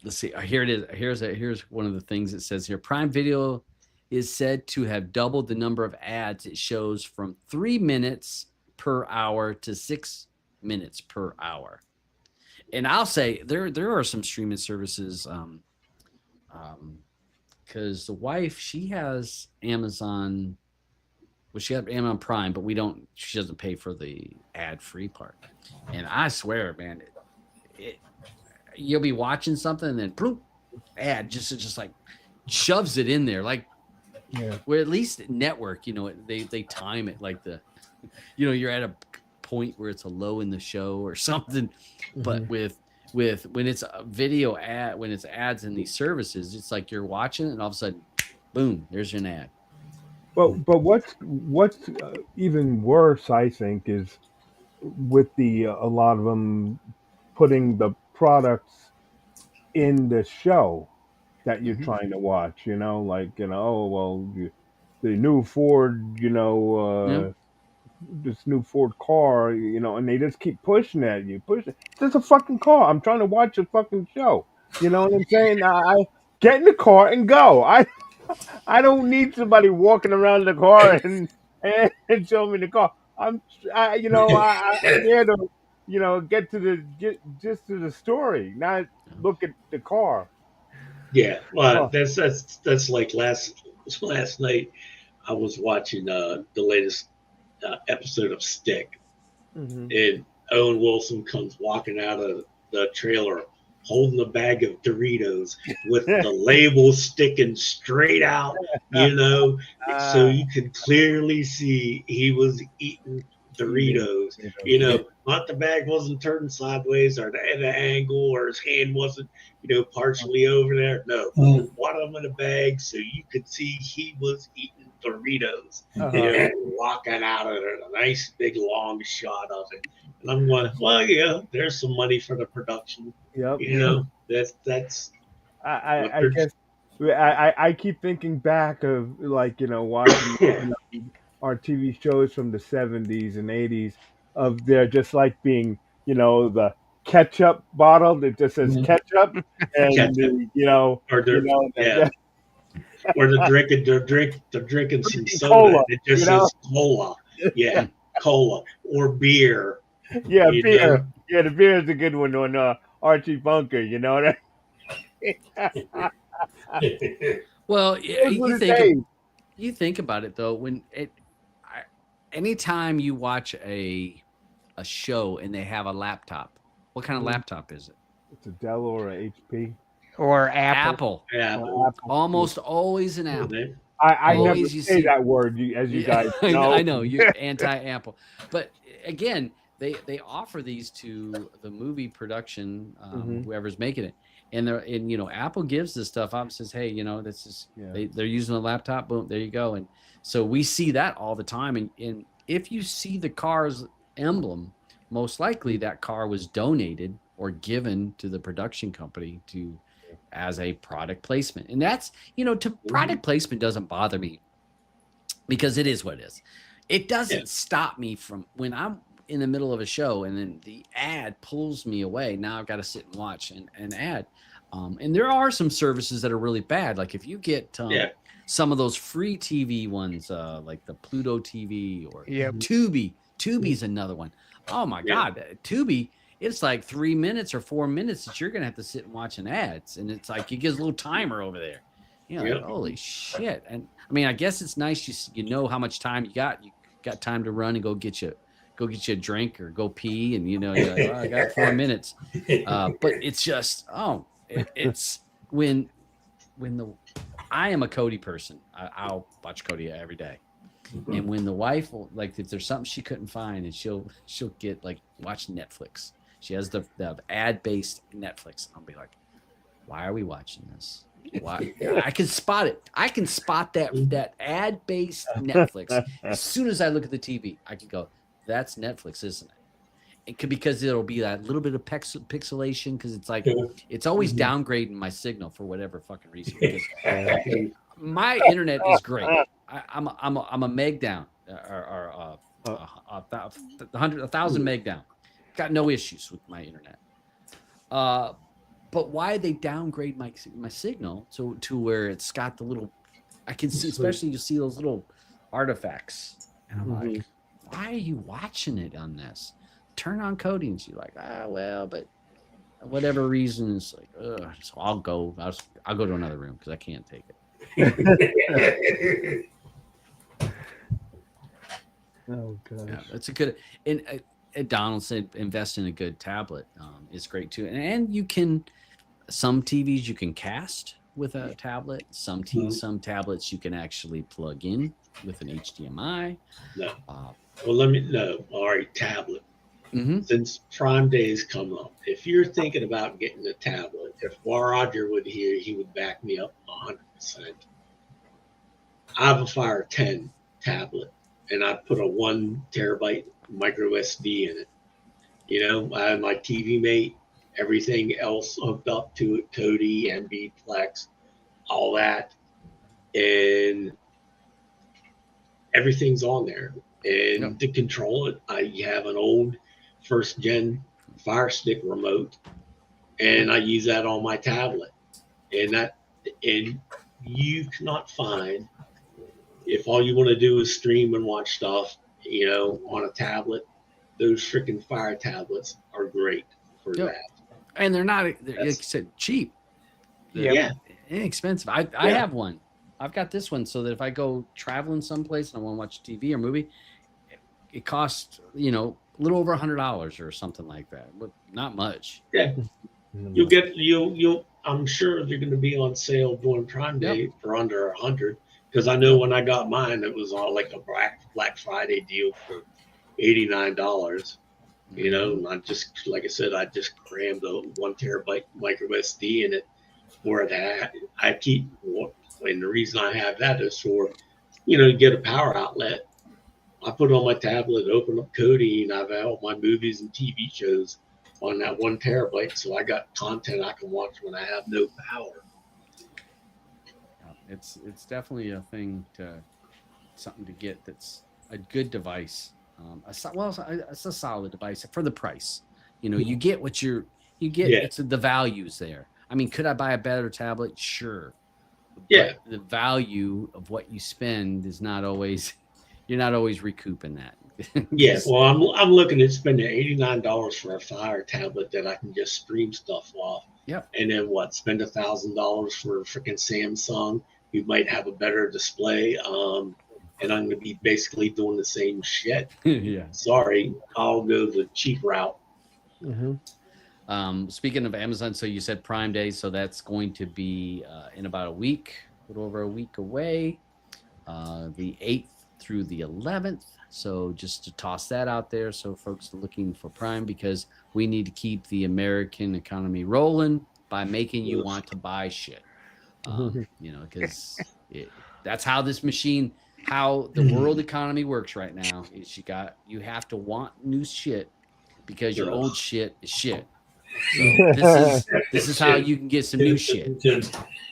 Let's see. Here it is. Here's one of the things it says here. Prime Video is said to have doubled the number of ads it shows from 3 minutes per hour to 6 minutes per hour. And I'll say there are some streaming services, because the wife, she has Amazon. Well, she has Amazon Prime, but she doesn't pay for the ad-free part. And I swear, man, you'll be watching something and then boom, ad just like shoves it in there. Like, Yeah. where at least network, they time it like you're at a point where it's a low in the show or something. But with when it's a video ad, when it's ads in these services, it's like you're watching it and all of a sudden, boom, there's an ad. But what's even worse, I think, is with a lot of them putting the products in the show that you're trying to watch. Like oh well, the new Ford, this new Ford car, and they just keep pushing at you, pushing. It's a fucking car. I'm trying to watch a fucking show. You know what I'm saying? I get in the car and go. I don't need somebody walking around the car and show me the car. I'm there to get just to the story, not look at the car. Yeah, well, Oh. that's like last night. I was watching the latest episode of Stick, and Owen Wilson comes walking out of the trailer holding a bag of Doritos with the label sticking straight out, so you could clearly see he was eating Doritos. Not the bag wasn't turned sideways or at an angle or his hand wasn't, partially over there. No, bottom of the bag, so you could see he was eating Doritos. Walking out of it, a nice big long shot of it. And I'm going, well, yeah, there's some money for the production. Yep. That's. I guess I keep thinking back of watching our TV shows from the 70s and 80s of they're just like being the ketchup bottle that just says ketchup and or they're drinking some soda. Cola, It just says cola. Yeah, cola or beer. Yeah, beer. Yeah, the beer is a good one on Archie Bunker. You know that. Well, you think about it though. Anytime you watch a show and they have a laptop, what kind of laptop is it? It's a Dell or a HP or Apple. Apple. Almost always an Apple. I never say that word, as you guys know. I know you're anti-Apple, but again, they offer these to the movie production, whoever's making it, and Apple gives this stuff up and says, hey, this is they're using a laptop, boom, there you go. And so we see that all the time, and if you see the car's emblem, most likely that car was donated or given to the production company as a product placement. And that's, product placement doesn't bother me because it is what it is. It doesn't stop me from when I'm in the middle of a show and then the ad pulls me away. Now I've got to sit and watch an ad. And there are some services that are really bad. Like if you get some of those free TV ones, like the Pluto TV or Tubi. Tubi's another one. Oh my God, Tubi. It's like 3 minutes or 4 minutes that you're going to have to sit and watch an ads. And it's like, it gives a little timer over there. Like, holy shit. And I mean, I guess it's nice. You know how much time you got. You got time to run and go get you a drink or go pee. And, you're like, I got 4 minutes. But it's just, it's when I am a Kodi person. I'll watch Kodi every day. And when the wife will, like, if there's something she couldn't find, and she'll get like watch Netflix. She has the ad-based Netflix. I'll be like, why are we watching this? Why? I can spot it. I can spot that ad-based Netflix as soon as I look at the TV. I can go, that's Netflix, isn't it? It could, because it'll be that little bit of pixelation, because it's like it's always downgrading my signal for whatever fucking reason. Because my internet is great. I'm a meg down or 1,000 meg down. Got no issues with my internet. But why they downgrade my signal to where it's got the little, I can see, especially you see those little artifacts, and I'm like, why are you watching it on this? Turn on Kodi, and she's like, well, but whatever reason, it's like, so I'll go to another room because I can't take it. Oh Yeah, gosh. that's a good. And Donald said invest in a good tablet. It's great too, and you can some TVs you can cast with a tablet. Some tablets you can actually plug in with an HDMI. No. Uh, Well, let me know. All right, tablet. mhm. Since Prime Days come up, if you're thinking about getting a tablet, if Roger would hear, he would back me up 100%. I have a Fire 10 tablet, and I put a 1 terabyte micro SD in it. You know, I have my TV Mate, everything else hooked up to it, Kodi, MB Plex, all that, and everything's on there. And Yep. to control it, I have an old first gen Fire Stick remote, and I use that on my tablet. And you cannot find, if all you want to do is stream and watch stuff, you know, on a tablet, those freaking Fire tablets are great for Yep. that. And they're not, like I said, cheap. They're Yeah. inexpensive. I have one. I've got this one so that if I go traveling someplace and I want to watch TV or movie, it costs, you know, a little over $100 or something like that, but not much. Yeah. You'll I'm sure they're going to be on sale during Prime Day for under 100. Because I know when I got mine, it was all like a Black Friday deal for $89. You know, and I just, like I said, I just crammed a 1 terabyte micro SD in it for that. I keep, and the reason I have that is for, you know, get a power outlet. I put it on my tablet, open up Kodi, and I've had all my movies and TV shows on that 1 terabyte. So I got content I can watch when I have no power. It's definitely a thing something to get that's a good device. It's a solid device for the price. You know, you get what you get. Yeah. It's the values there. I mean, could I buy a better tablet? Sure. Yeah. But the value of what you spend is not always. You're not always recouping that. Yeah. Well, I'm looking at spending $89 for a Fire tablet that I can just stream stuff off. Yep. And then spend $1,000 for a freaking Samsung. You might have a better display. And I'm going to be basically doing the same shit. Yeah. Sorry, I'll go the cheap route. Mm-hmm. Speaking of Amazon, so you said Prime Day, so that's going to be in about a week, a little over a week away, the 8th through the 11th. So just to toss that out there, so folks are looking for Prime, because we need to keep the American economy rolling by making you want to buy shit. You know, because that's how this machine. How the world economy works right now is you have to want new shit because your old shit is shit. So this is how you can get some new shit.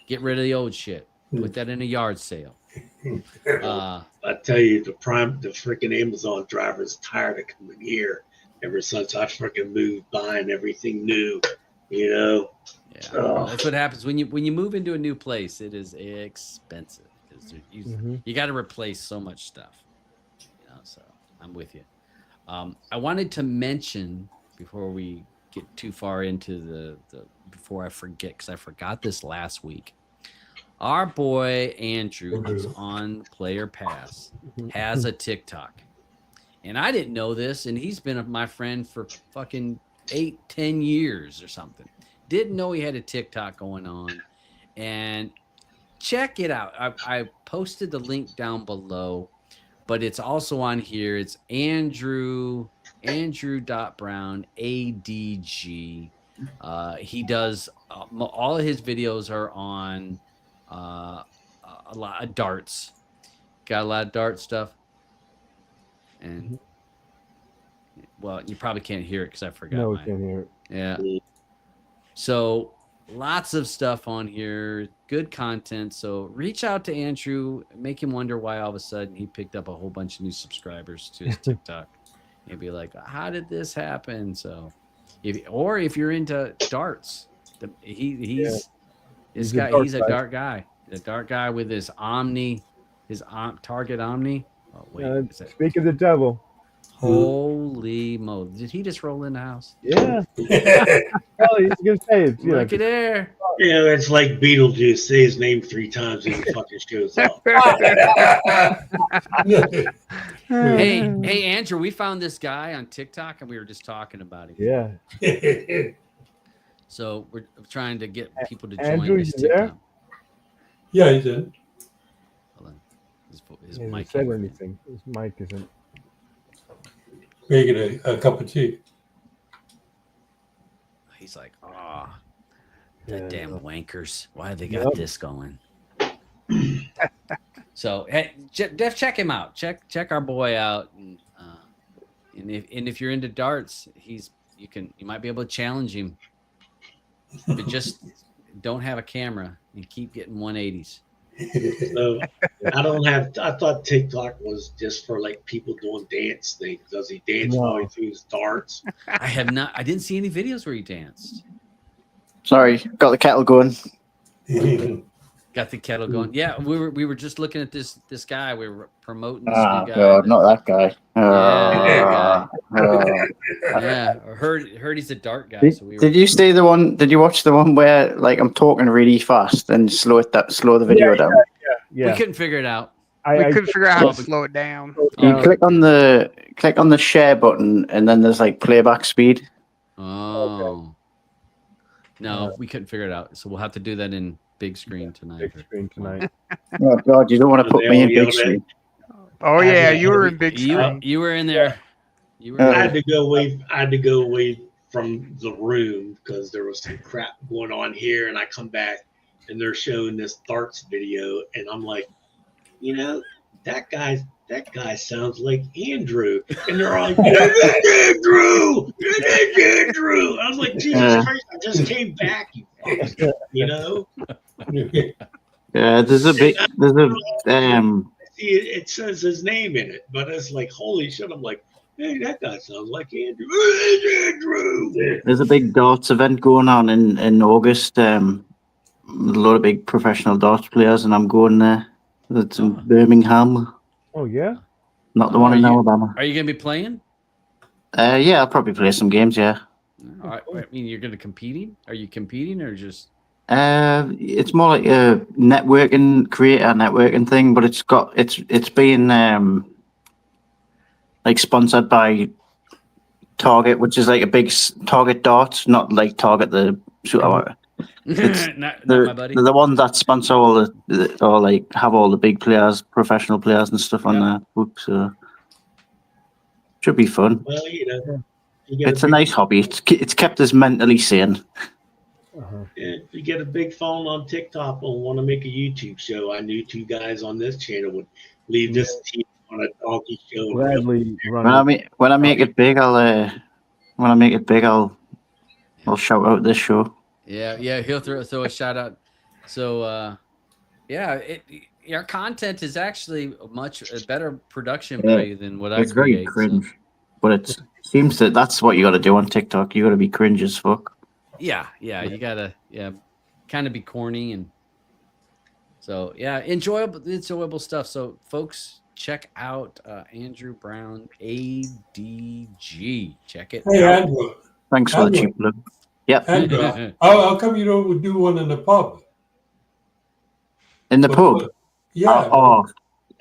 Get rid of the old shit. Put that in a yard sale. I tell you, the freaking Amazon driver is tired of coming here ever since I freaking moved, buying everything new. You know. Yeah, that's what happens when you move into a new place. It is expensive. You got to replace so much stuff, you know. So I'm with you. I wanted to mention before we get too far into before I forget, because I forgot this last week. Our boy Andrew, who's on Player Pass, has a TikTok, and I didn't know this, and he's been my friend for fucking 8-10 years or something. Didn't know he had a TikTok going on, and check it out. I posted the link down below, but it's also on here. It's Andrew.Brown, ADG. He does all of his videos are on a lot of darts. Got a lot of dart stuff. And well, you probably can't hear it because I forgot. No, we mine. can't hear it. Yeah. So lots of stuff on here, good content. So reach out to Andrew, make him wonder why all of a sudden he picked up a whole bunch of new subscribers to his TikTok, and be like, "How did this happen?" So, if you're into darts, he's a dart guy, with his Target Omni. Oh wait, speak of the devil. Holy moly! Did he just roll in the house? Yeah. Oh, he's gonna say it. Look at there. You know, it's like Beetlejuice. Say his name 3 times and he fucking shows up. Hey, Andrew, we found this guy on TikTok and we were just talking about him. Yeah. So we're trying to get people to join Andrew, this you there? TikTok. Yeah, he did. Hold on. His He hasn't mic said ain't working. anything. His mic isn't. Making a cup of tea. He's like, the Yeah, damn no. wankers. Why they got Yep. this going? So hey, Def, check him out. Check our boy out, and if you're into darts, you might be able to challenge him. But just don't have a camera and keep getting 180s. So I thought TikTok was just for like people doing dance things. Does he dance No. while he throws darts? I didn't see any videos where he danced. Sorry, got the kettle going. Got the kettle going. Yeah, we were just looking at this guy. We were promoting this Ah, new guy. God, not that guy. Yeah, Oh. Yeah, I heard he's a dart guy. Did, So did you see the one? Did you watch the one where like I'm talking really fast and slow the video down? we Yeah. couldn't figure it out. We I couldn't figure out how to slow it down. You Oh. click on the share button and then there's like playback speed. Oh. No, we couldn't figure it out. So we'll have to do that in big screen tonight. big screen tonight. Oh God, you don't want to put me in big screen. Oh yeah, you were in big You screen. you were in there. You were. Uh, I had to go away from the room because there was some crap going on here, and I come back and they're showing this darts video, and I'm like, you know, that guy sounds like Andrew, and they're all like, it's Andrew, it's Andrew. I was like, Jesus Christ, I just came back, you fucks, you know. Yeah, there's a See, it says his name in it, but it's like, holy shit! I'm like, hey, that guy sounds like Andrew. It's Andrew. there's a big darts event going on in August. A lot of big professional darts players, and I'm going there. It's in Birmingham, Oh yeah. not the one in Are you- Alabama. Are you gonna be playing? Yeah, I'll probably play some games. Yeah. All right. I mean, you're gonna competing? Are you competing or just? It's more like a creator networking thing, but it's being like sponsored by Target, which is like a big Target darts, not like Target the shooter. not They're, my buddy. they're the ones that sponsor all or like have all the big players, professional players and stuff on their books. So should be fun. Well, you know, you get It's a nice hobby. It's kept us mentally sane. If you get a big phone on TikTok and want to make a YouTube show, I knew 2 guys on this channel would leave this team on a donkey show. Gladly run. When I make it big, I'll shout out this show. Yeah, he'll throw a shout out. So, our content is actually a better production value than what I It's very create. cringe, So. but it seems that that's what you got to do on TikTok. You got to be cringe as fuck. Yeah, you gotta kind of be corny and so enjoyable stuff. So, folks, check out Andrew Brown ADG. Check it Hey, out. Andrew. Thanks for the Andrew. cheap look. Yep. Andrew, how come you don't do one in the pub? In the pub. Yeah.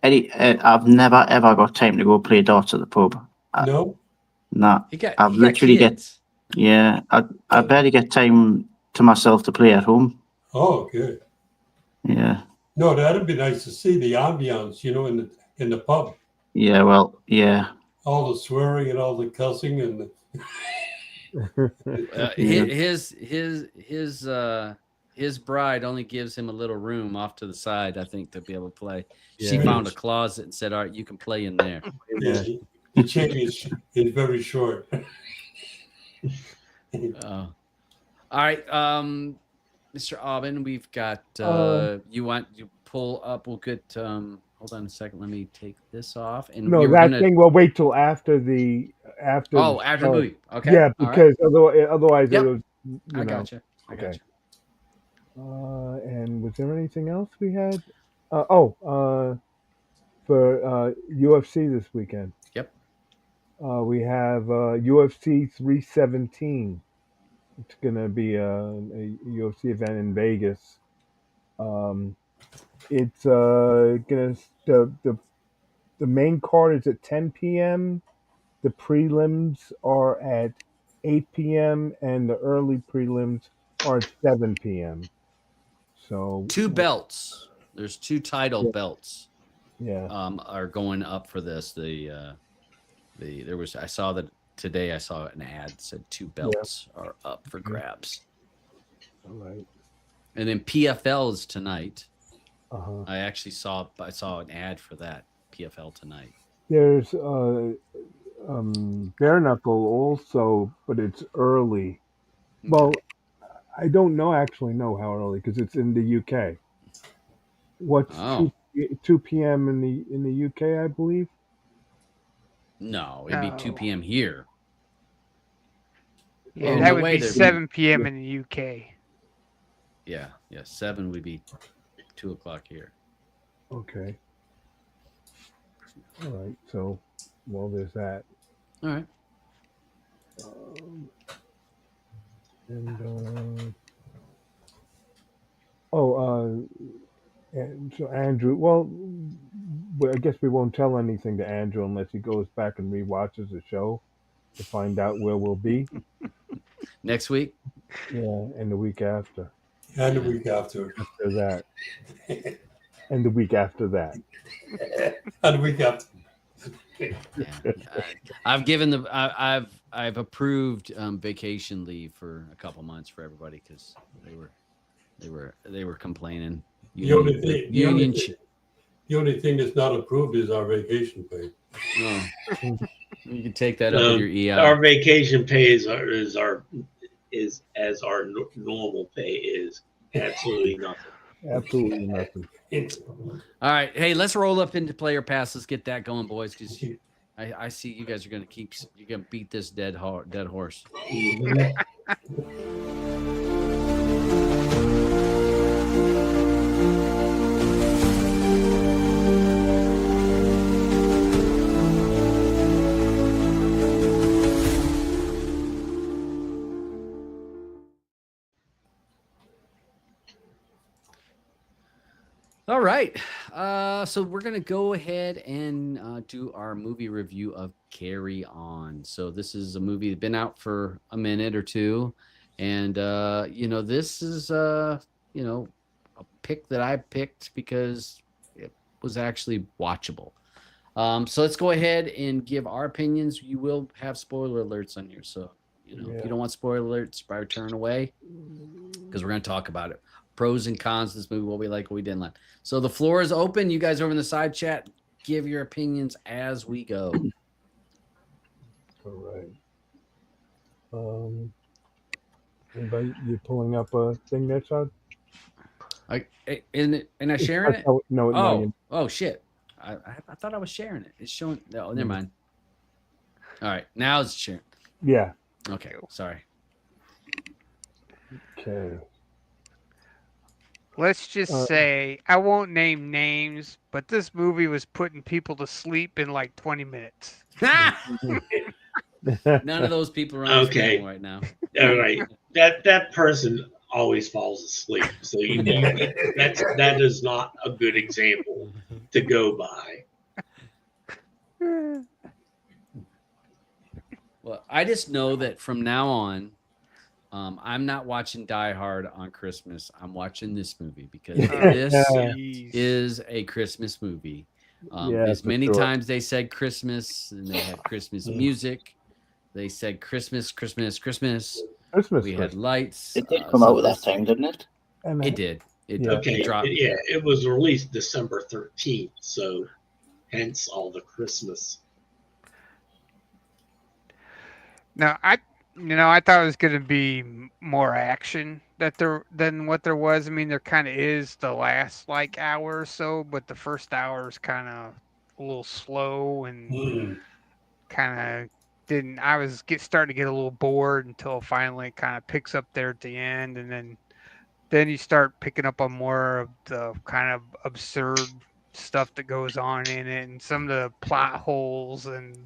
Eddie, I've never ever got time to go play darts at the pub. No? Nah. He got literally kids. I barely get time to myself to play at home. Oh, good. Yeah. No, that'd be nice to see the ambiance, you know, in the pub. Yeah, well, yeah. All the swearing and all the cussing and his bride only gives him a little room off to the side, I think, to be able to play. She Yeah. found a closet and said, "All right, you can play in there." yeah, the chain is very short. All right, Mr. Aubin, we've got you pull up. We'll get hold on a second. Let me take this off. And No, we were that gonna- thing will wait till after the after the movie. Okay. Yeah, All right. because otherwise Yep. it was. I gotcha. Okay. And was there anything else we had? For UFC this weekend. Yep. We have UFC 317 It's gonna be a UFC event in Vegas. Um, it's gonna the main card is at 10 p.m. The prelims are at 8 p.m. and the early prelims are at 7 p.m. So Two belts. There's two title yeah, belts yeah, are going up for this. There was I saw that today. I saw an ad that said two yeah. belts are up for grabs, All right. and then PFL is tonight. Uh-huh. I saw an ad for that PFL tonight. There's bare knuckle also, but it's early. Well, I don't actually know how early because it's in the UK. What's Oh 2 p.m. in the UK, I believe. no, it'd be 2 No. p.m. here. Yeah, Oh, that no would way, be there'd 7 p.m. Yeah. in the UK. Yeah, 7 would be 2 o'clock here. Okay. All right. So, well, there's that. All right. Um, and oh, and so Andrew. Well, I guess we won't tell anything to Andrew unless he goes back and rewatches the show to find out where we'll be. Next week. Yeah, and the week after. And the week after. After that, and the week after that. And the week after. Yeah. I've given I've approved vacation leave for a couple months for everybody because they were complaining. The only Union thing that's not approved is our vacation pay. Oh, you can take that up with your EI. Our vacation pay is as our normal pay is absolutely nothing. Absolutely nothing. All right, hey, let's roll up into player pass. Let's get that going, boys. Because I see you guys are gonna beat this dead horse. All right. So we're going to go ahead and do our movie review of Carry On. So this is a movie that's been out for a minute or two. And, this is, a pick that I picked because it was actually watchable. So let's go ahead and give our opinions. You will have spoiler alerts on here. So, if you don't want spoiler alerts, probably turn away because we're going to talk about it. Pros and cons of this movie, what we like, what we didn't like. So the floor is open. You guys over in the side chat, give your opinions as we go. All right. Anybody, you pulling up a thing there, Chad? And I sharing it? No. Oh shit! I thought I was sharing it. It's showing. No, never mind. All right, now it's sharing. Yeah. Okay, sorry. Okay. Let's just say, I won't name names, but this movie was putting people to sleep in like 20 minutes. None of those people are on the screen right now. All right. That person always falls asleep. So that is not a good example to go by. Well, I just know that from now on, I'm not watching Die Hard on Christmas. I'm watching this movie because this is a Christmas movie. As many times they said Christmas and they had Christmas music. They said Christmas. We had lights. It did come out with that time, didn't it? It did. It dropped. It was released December 13th. So hence all the Christmas. Now, I thought it was going to be more action than what there was. I mean, there kind of is the last hour or so, but the first hour is kind of a little slow and kind of didn't. I was starting to get a little bored until finally it kind of picks up there at the end, and then you start picking up on more of the kind of absurd stuff that goes on in it, and some of the plot holes and.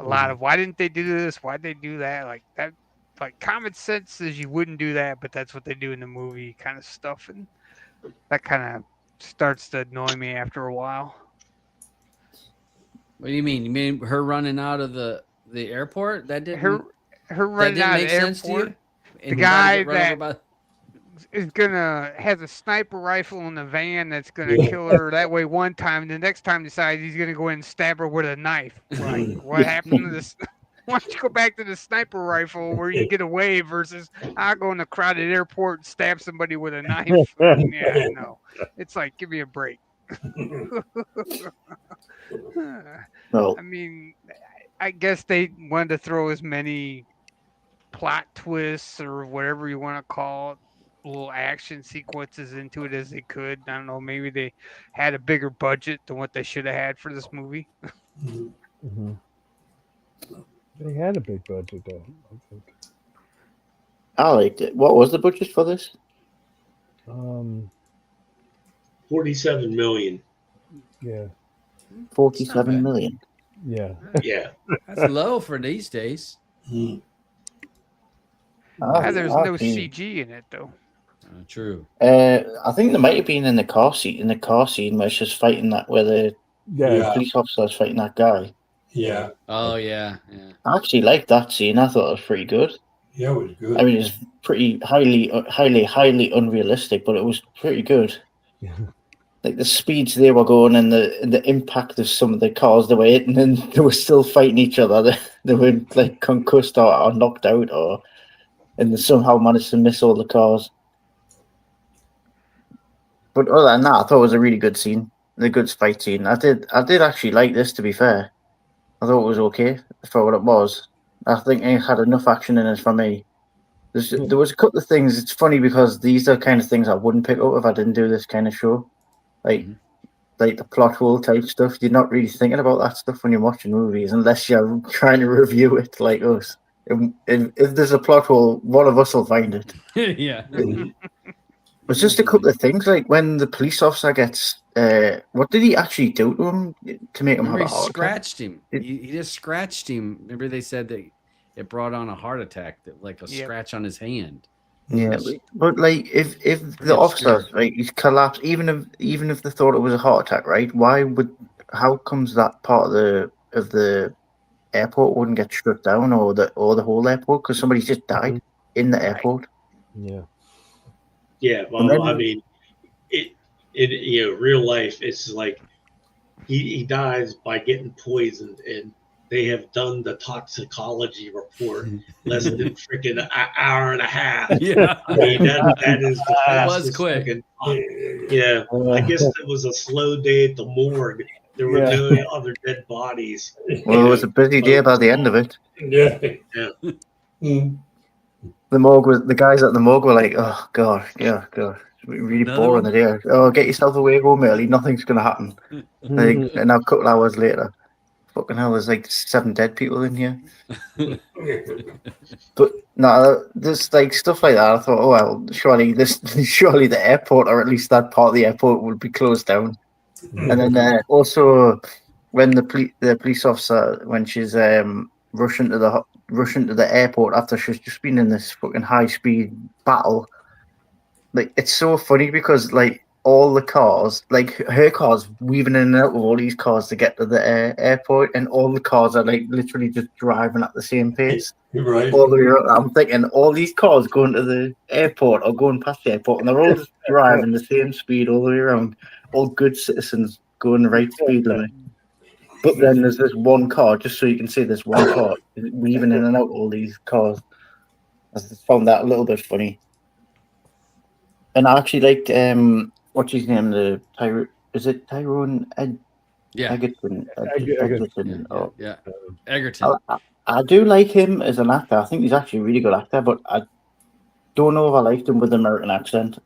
A lot of why didn't they do this? Why'd they do that? Like that like common sense says you wouldn't do that, but that's what they do in the movie, kind of stuff, and that kind of starts to annoy me after a while. What do you mean? You mean her running out of the airport? That didn't Her that running didn't out of make the sense to you? airport. And The about to guy get run over that by- is gonna has a sniper rifle in the van that's gonna kill her that way one time. The next time decides he's gonna go in and stab her with a knife. Like what happened to this? Why don't you go back to the sniper rifle where you get away versus I go in a crowded airport and stab somebody with a knife? Yeah, no. It's like give me a break. Well, I mean, I guess they wanted to throw as many plot twists or whatever you want to call it, little action sequences into it as they could. I don't know, maybe they had a bigger budget than what they should have had for this movie. Mhm. They had a big budget though. I think. I liked it. What was the budget for this? 47 million. Yeah, 47 million. yeah. Yeah. That's low for these days. There's no I've seen- CG in it though. True. I think there might have been in the car scene where she's fighting that, where the Yeah, police officer's fighting that guy. Yeah. Oh yeah. I actually liked that scene. I thought it was pretty good. Yeah, it was good. I mean, it's pretty highly unrealistic, but it was pretty good. Like the speeds they were going and the impact of some of the cars they were hitting, and they were still fighting each other. They were like concussed or knocked out, and they somehow managed to miss all the cars. But other than that, I thought it was a really good scene, a good fight scene. I did actually like this. To be fair, I thought it was okay for what it was. I think it had enough action in it for me. There was a couple of things. It's funny because these are kind of things I wouldn't pick up if I didn't do this kind of show, like the plot hole type stuff. You're not really thinking about that stuff when you're watching movies unless you're trying to review it like us. If there's a plot hole, one of us will find it. Yeah. It's just a couple of things, like when the police officer gets, what did he actually do to him to make him Remember have a he heart attack? scratched him. He just scratched him. Remember they said that it brought on a heart attack, that like a scratch on his hand. Yeah, but like if the officer, like, he's collapsed, even if they thought it was a heart attack, right? How comes that part of the airport wouldn't get shut down, or the whole airport, because somebody just died in the airport? Yeah. Yeah. Well, I mean, it real life, it's like he dies by getting poisoned, and they have done the toxicology report less than freaking an hour and a half. Yeah. I mean, that is the It was fastest quick. Yeah. I guess it was a slow day at the morgue. There were no other dead bodies. Well, it was a busy day by the end of it. Yeah. The guys at the morgue were like, "Oh God, yeah, God, it's really Another boring one? the day. Oh, get yourself away home early. Nothing's gonna happen." Like, and now a couple hours later, fucking hell, there's like 7 dead people in here. But no, there's like stuff like that. I thought, oh well, surely the airport, or at least that part of the airport, would be closed down. And then also when the police officer, when she's rushing to the airport after she's just been in this fucking high speed battle, like it's so funny because like all the cars, like her car's weaving in and out of all these cars to get to the airport, and all the cars are like literally just driving at the same pace. Right. All the way around. I'm thinking all these cars going to the airport or going past the airport, and they're all just driving the same speed all the way around. All good citizens going the right speed limit. But then there's this one car, just so you can see this one car weaving in and out all these cars. I just found that a little bit funny. And I actually liked what's his name? Is it Tyrone Yeah. Egerton? Egerton. Yeah. Egerton. I do like him as an actor. I think he's actually a really good actor, but I don't know if I liked him with an American accent.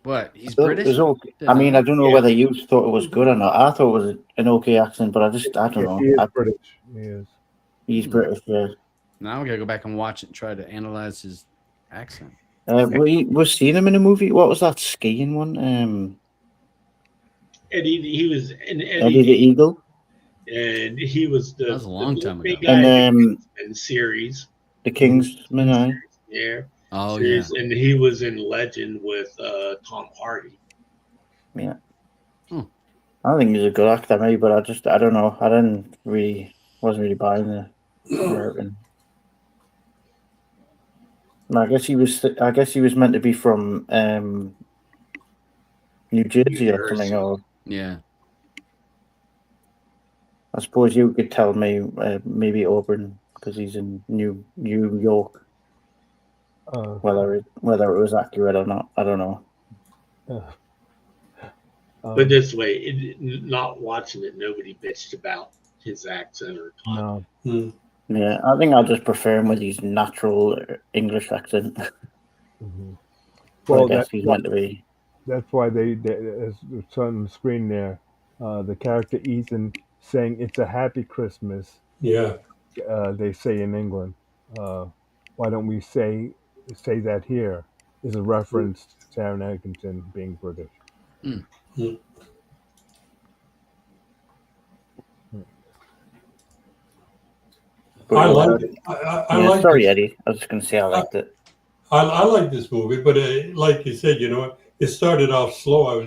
What? He's So British? it was okay. I mean, I don't know whether you thought it was good or not. I thought it was an okay accent, but I don't know. He is British. He is. He's British, yeah. Now we gotta go back and watch it and try to analyze his accent. We've seen him in a movie. What was that skiing one? Eddie, he was in Eddie the Eagle. and he was That was a long time big ago. guy And in the Kingsman series. the Kingsman, aye. Yeah, Oh series, and he was in Legend with Tom Hardy. Yeah. Hmm. I don't think he's a good actor, maybe, but I don't know. I wasn't really buying the American. I guess he was meant to be from New Jersey or something. Or yeah. I suppose you could tell me maybe Auburn because he's in New York. Whether it was accurate or not, I don't know. But this way, not watching it, nobody bitched about his accent or No. Yeah, I think I just prefer him with his natural English accent. Well, I guess he's meant to be. that's why they as it's on the screen there, the character Ethan saying "It's a happy Christmas." Yeah. They say in England. Why don't we say that here? Is a reference to Taron Egerton being British. But, I like yeah, it. I like sorry, this. Eddie. I was just going to say I liked it. I like this movie, but like you said, it started off slow.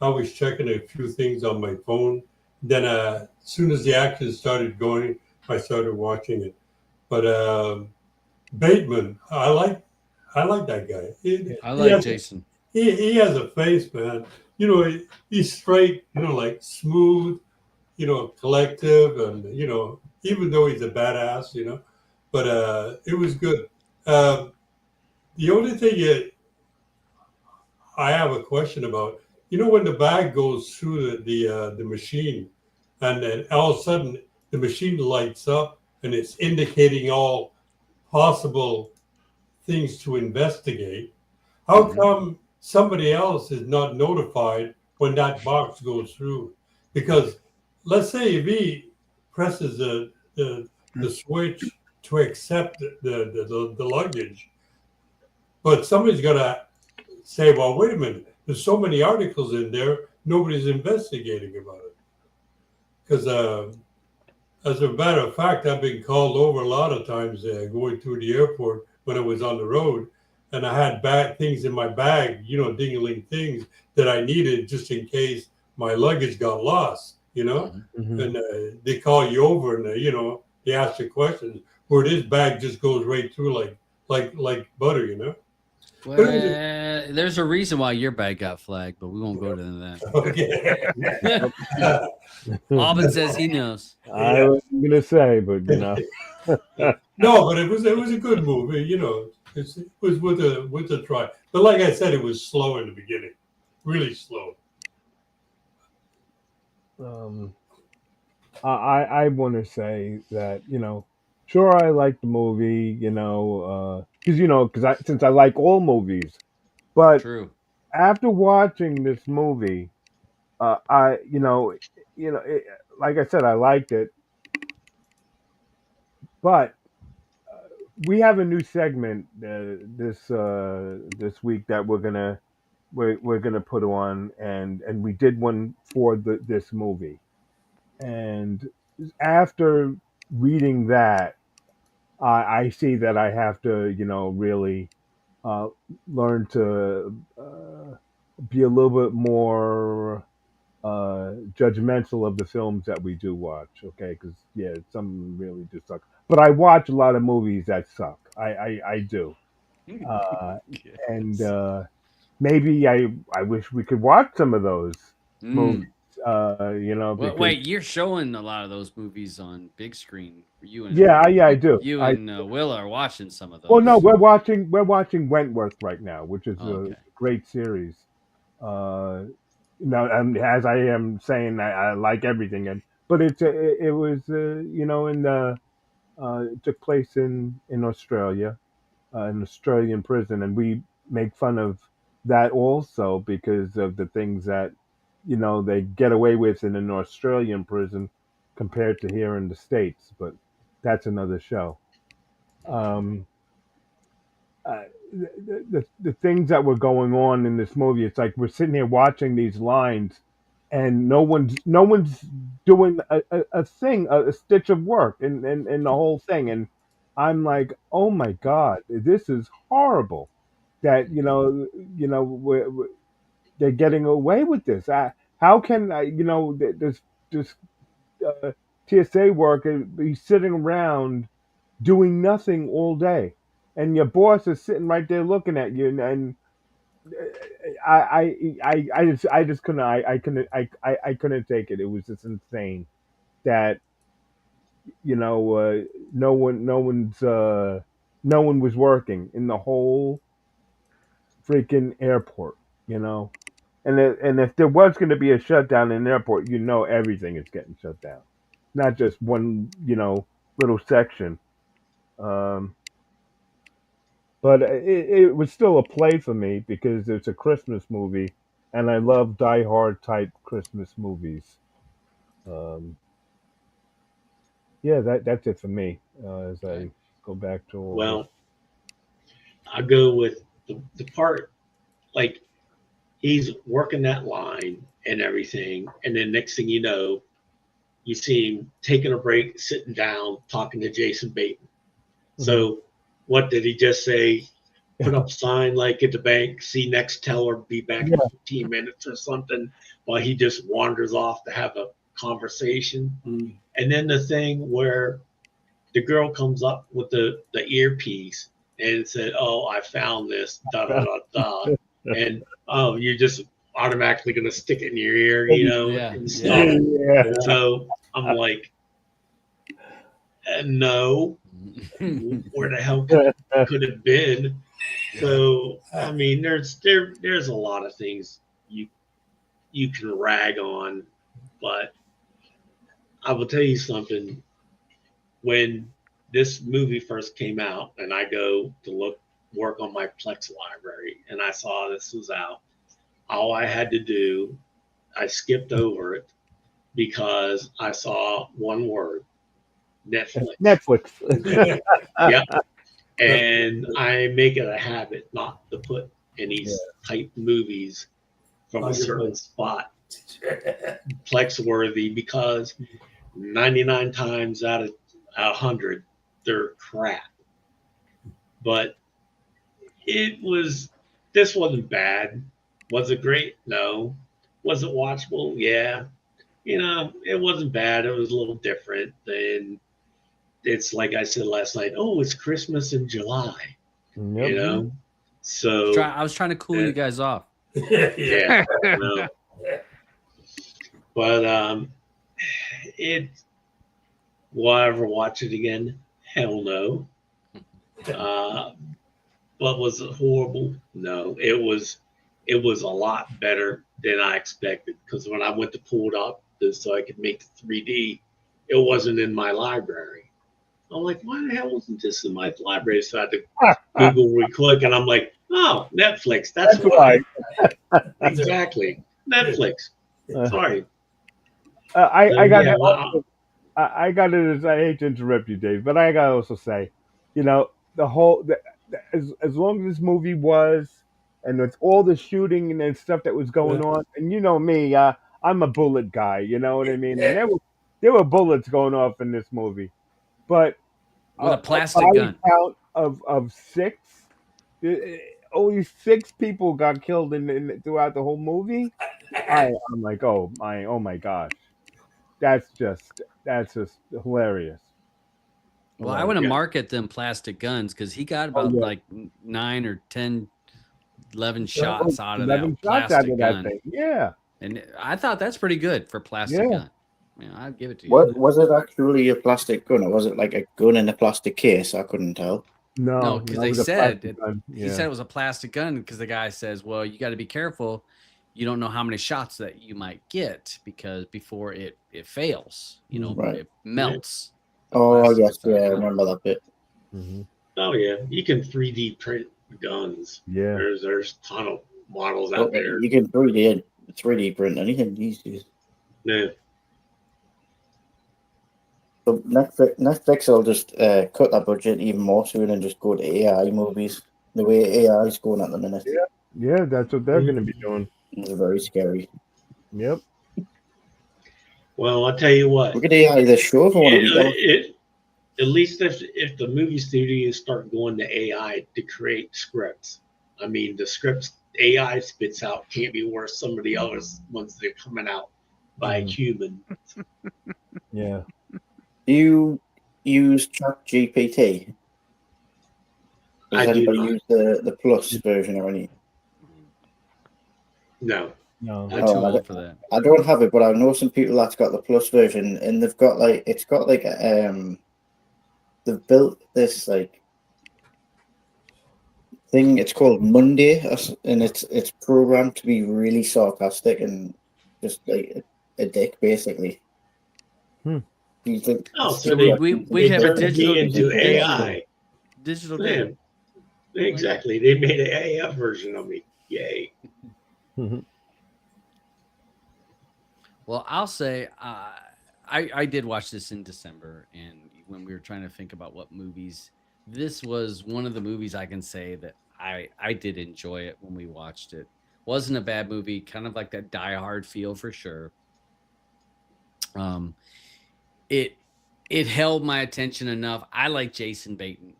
I was checking a few things on my phone. Then, as soon as the action started going, I started watching it. But Bateman, I like that guy. I like Jason. He has a face, man. He's straight. Like smooth. Collective, and even though he's a badass, but it was good. The only thing I have a question about, when the bag goes through the machine, and then all of a sudden the machine lights up and it's indicating all possible things to investigate. How come somebody else is not notified when that box goes through? Because let's say if he presses the switch to accept the luggage, but somebody's got to say, well, wait a minute, there's so many articles in there, nobody's investigating about it. Because as a matter of fact, I've been called over a lot of times going through the airport when I was on the road, and I had bad things in my bag, dingling things that I needed just in case my luggage got lost, and they call you over and, they ask you questions where this bag just goes right through like butter, Well, there's a reason why your bag got flagged, but we won't go to that. Okay. Auburn says he knows. I was gonna say, but No, but it was a good movie, It was with a try. But like I said, it was slow in the beginning. Really slow. I want to say that sure I like the movie, because since I like all movies, but True. after watching this movie, I like I said, I liked it, but we have a new segment this week that we're gonna put on, and we did one for this movie, and after reading that, I see that I have to really uh, learn to be a little bit more judgmental of the films that we do watch. Okay, because some really do suck. But I watch a lot of movies that suck. I do, and maybe I wish we could watch some of those movies. Because, Wait, you're showing a lot of those movies on big screen. You and I do. You and Will are watching some of those. Well, no, we're watching Wentworth right now, which is Okay. a great series. And as I am saying, I like everything, but it was it took place in Australia, an Australian prison, and we make fun of that also because of the things that they get away with in an Australian prison compared to here in the States. But that's another show. Um, the things that were going on in this movie, it's like we're sitting here watching these lines, and no one's doing a thing, a stitch of work in the whole thing. And I'm like, oh my god, this is horrible. That they're getting away with this. How can this TSA worker be sitting around doing nothing all day, and your boss is sitting right there looking at you, and I just couldn't I couldn't take it. It was just insane that no one was working in the whole freaking airport, and if there was going to be a shutdown in an airport, everything is getting shut down, not just one little section. Um, but it was still a play for me because it's a Christmas movie, and I love Die Hard type Christmas movies. Um, yeah, that's it for me. As I go back to all Well, I go with the part like he's working that line and everything, and then next thing you know, you see him taking a break, sitting down, talking to Jason Bateman. So what did he just say? Put up a sign like at the bank, see next teller, be back in 15 minutes or something, while he just wanders off to have a conversation. And then the thing where the girl comes up with the earpiece and said, "Oh, I found this, da da da da," and oh, you're just automatically gonna stick it in your ear, and stuff. Yeah. So I'm like, no, where the hell could it have been? So I mean, there's a lot of things you can rag on, but I will tell you something. When this movie first came out, and I go to work on my Plex library, and I saw this was out, all I had to do, I skipped over it because I saw one word: Netflix. Netflix. Yep. And I make it a habit not to put any type movies from a certain spot Plex worthy, because 99 times out of 100 they're crap. But this wasn't bad. Was it great? No. Was it watchable? Yeah. It wasn't bad. It was a little different than, it's like I said last night, oh, it's Christmas in July. Yep. So I was trying to cool you guys off. yeah. But will I ever watch it again? Hell no. But was it horrible? No. It was a lot better than I expected, because when I went to pull it up so I could make the 3D, it wasn't in my library. I'm like, why the hell wasn't this in my library? So I had to Google real quick, and I'm like, oh, Netflix. That's why. Exactly. Netflix. Sorry. I got it. I got it. I hate to interrupt you, Dave, but I got to also say, the whole as long as this movie was, and with all the shooting and stuff that was going on, and me, I'm a bullet guy. You know what I mean? And there were bullets going off in this movie, but with a plastic gun count of 6. Only 6 people got killed throughout the whole movie. I'm like, oh my gosh, that's just hilarious. Well, I want to market them plastic guns, because he got about like 9 or 10, 11 shots out of that plastic gun. Thing. Yeah, and I thought that's pretty good for plastic gun. I'd give it to you. What was it actually a plastic gun, or was it like a gun in a plastic case? I couldn't tell. No, because they said he said it was a plastic gun, because the guy says, well, you got to be careful. You don't know how many shots that you might get, because before it fails, it melts. Oh, yes, I remember that bit. Mm-hmm. Oh yeah, you can 3D print guns. Yeah, there's a ton of models out there. You can 3D print anything these days. Yeah. So Netflix will just cut that budget even more soon and just go to AI movies. The way AI is going at the minute. Yeah, that's what they're going to be doing. It's very scary. Yep. Well, I'll tell you what. We could AI this show if I want to be done. At least if the movie studios start going to AI to create scripts, I mean, the scripts AI spits out can't be worth some of the other ones that are coming out by a human. Yeah. Do you use ChatGPT? Does I do anybody not. use the plus version or any? No. No. I'm Oh, too old for that. I don't have it, but I know some people that's got the plus version, and they've got like they've built this like thing. It's called Monday, and it's programmed to be really sarcastic and just like a dick, basically. You think Oh, so they have a turned digital me into AI. Digital Man, game. exactly. They made an AI version of me. Yay. Well, I'll say I did watch this in December, and when we were trying to think about what movies, this was one of the movies I can say that I did enjoy it when we watched it. Wasn't a bad movie, kind of like that Die Hard feel for sure. It held my attention enough. I like Jason Bateman.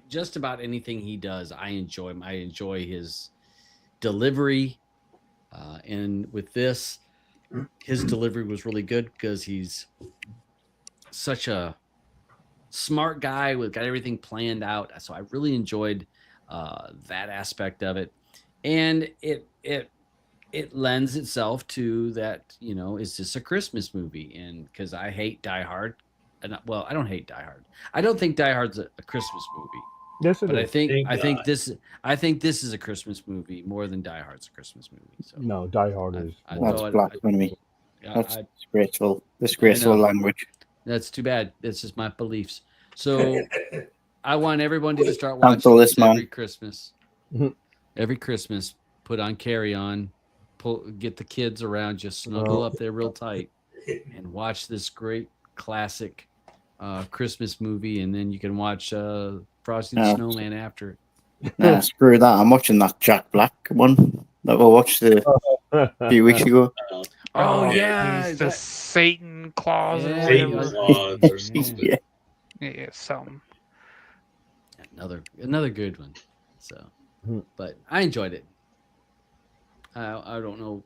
Just about anything he does, I enjoy him. I enjoy his delivery. And with this, his delivery was really good because he's such a smart guy with got everything planned out. So I really enjoyed that aspect of it, and it lends itself to that. You know, is this a Christmas movie? And because I hate Die Hard, and well, I don't hate Die Hard. I don't think Die Hard's a Christmas movie. Yes, it But is. I think this is a Christmas movie more than Die Hard's a Christmas movie. So No, Die Hard is. That's blasphemy. That's disgraceful. I Disgraceful know. language. That's too bad. That's just my beliefs. So I want everybody to start Cancel watching this, this man. every Christmas. Every Christmas, put on Carry On, get the kids around, just snuggle up there real tight, and watch this great classic Christmas movie, and then you can watch Frosty the Snowman after it. Nah, screw that. I'm watching that Jack Black one that we watched a few weeks ago. Oh yeah, the Satan clause or Satan whatever. clause or something. Yeah, something. another good one. So, but I enjoyed it. I don't know.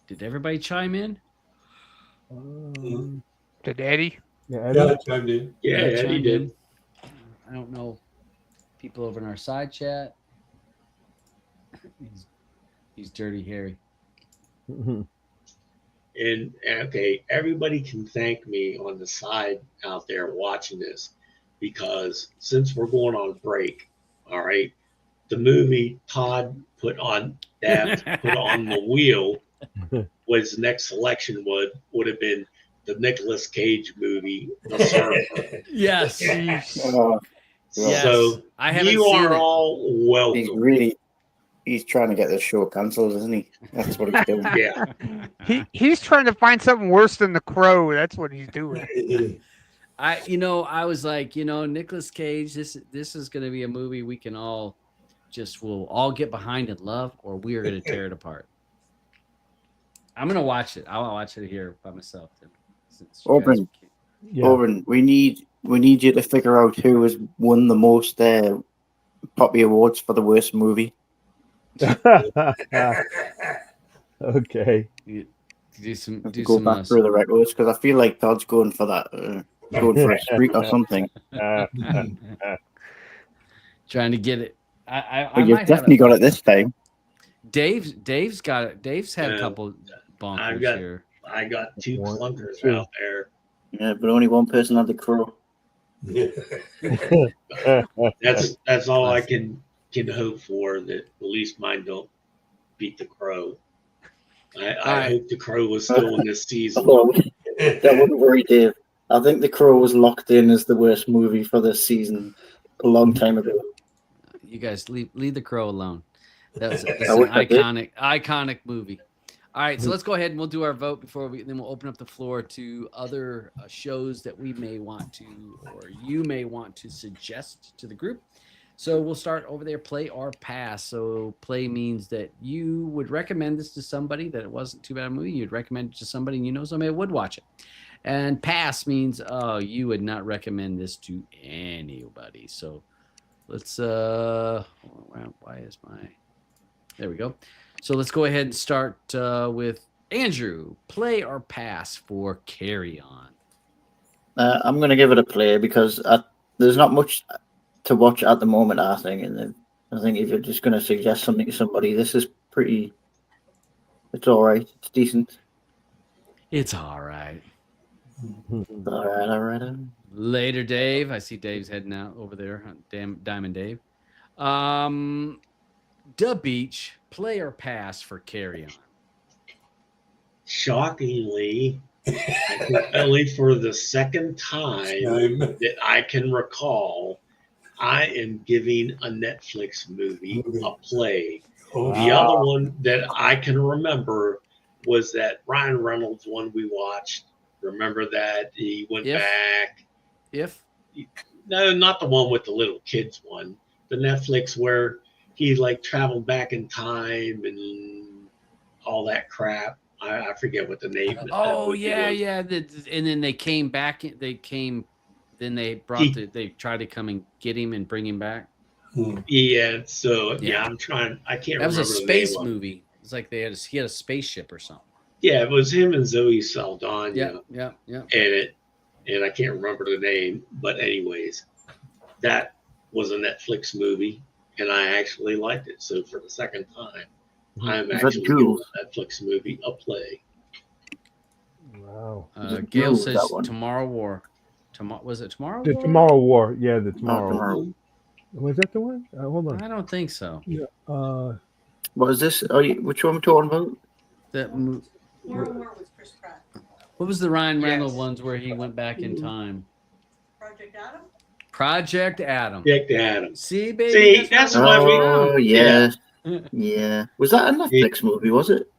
Did everybody chime in? Did Eddie? Yeah, Yeah, I chimed in. Yeah, Eddie he chimed did. in. I don't know. People over in our side chat. He's Dirty Harry. And okay, everybody can thank me on the side out there watching this, because since we're going on break, all right, the movie Todd put on the wheel was the next selection would have been the Nicolas Cage movie, The Surfer. Yes. Yes. So I haven't you seen are it. all welcome. He's trying to get this show cancelled, isn't he? That's what he's doing. Yeah. He's trying to find something worse than The Crow. That's what he's doing. I was like, Nicolas Cage, this is going to be a movie we can all we'll all get behind and love, or we are going to tear it apart. I'm going to watch it. I'll watch it here by myself. Auburn, we need you to figure out who has won the most Poppy Awards for the worst movie. Okay. Go back through the records, because I feel like Todd's going for that, going for a streak or something. Trying to get it. But you've definitely got it this time. Dave's got it. Dave's had a couple bonkers here. I got two clunkers out there. Yeah, but only one person had The Crow. That's all I can hope for, that at least mine don't beat The Crow. I hope The Crow was still in this season. That wouldn't worry, Dave. I think The Crow was locked in as the worst movie for this season a long time ago. You guys leave The Crow alone. That's an iconic movie. All right, so let's go ahead and we'll do our vote then we'll open up the floor to other shows that we may want to, or you may want to suggest to the group. So we'll start over there, play or pass. So play means that you would recommend this to somebody, that it wasn't too bad a movie. You'd recommend it to somebody and you know somebody that would watch it. And pass means, oh, you would not recommend this to anybody. So let's, why is my, there we go. So let's go ahead and start with Andrew. Play or pass for Carry On? I'm going to give it a play because there's not much to watch at the moment, I think. And I think if you're just going to suggest something to somebody, this is pretty. It's all right. It's decent. It's all right. All right. Later, Dave. I see Dave's heading out over there. Diamond Dave. Da Beach, play or pass for Carry On? Shockingly, I think only for the second time that I can recall, I am giving a Netflix movie a play. The other one that I can remember was that Ryan Reynolds one we watched. Remember that? He went back. No, not the one with the little kids one. The Netflix where he like traveled back in time and all that crap. I forget what the name. Oh yeah. And then they came back. Then they brought. They tried to come and get him and bring him back. Yeah. So I'm trying. I can't. That was remember a space movie. It's like he had a spaceship or something. Yeah, it was him and Zoe Saldana. Yeah. And I can't remember the name, but anyways, that was a Netflix movie, and I actually liked it. So for the second time, I'm actually giving a Netflix movie a play. Wow. Gail says Tomorrow War. Was it Tomorrow The War? Tomorrow War. Yeah, the Tomorrow War. Was that the one? Hold on. I don't think so. Yeah. What is this? Which one are we talking about? Tomorrow War was Chris Pratt. What was the Ryan Reynolds ones where he went back in time? Project Adam? Project Adam. Project Adam. See, baby. See, that's why we. Oh, yeah. Yeah. Was that a Netflix movie, was it?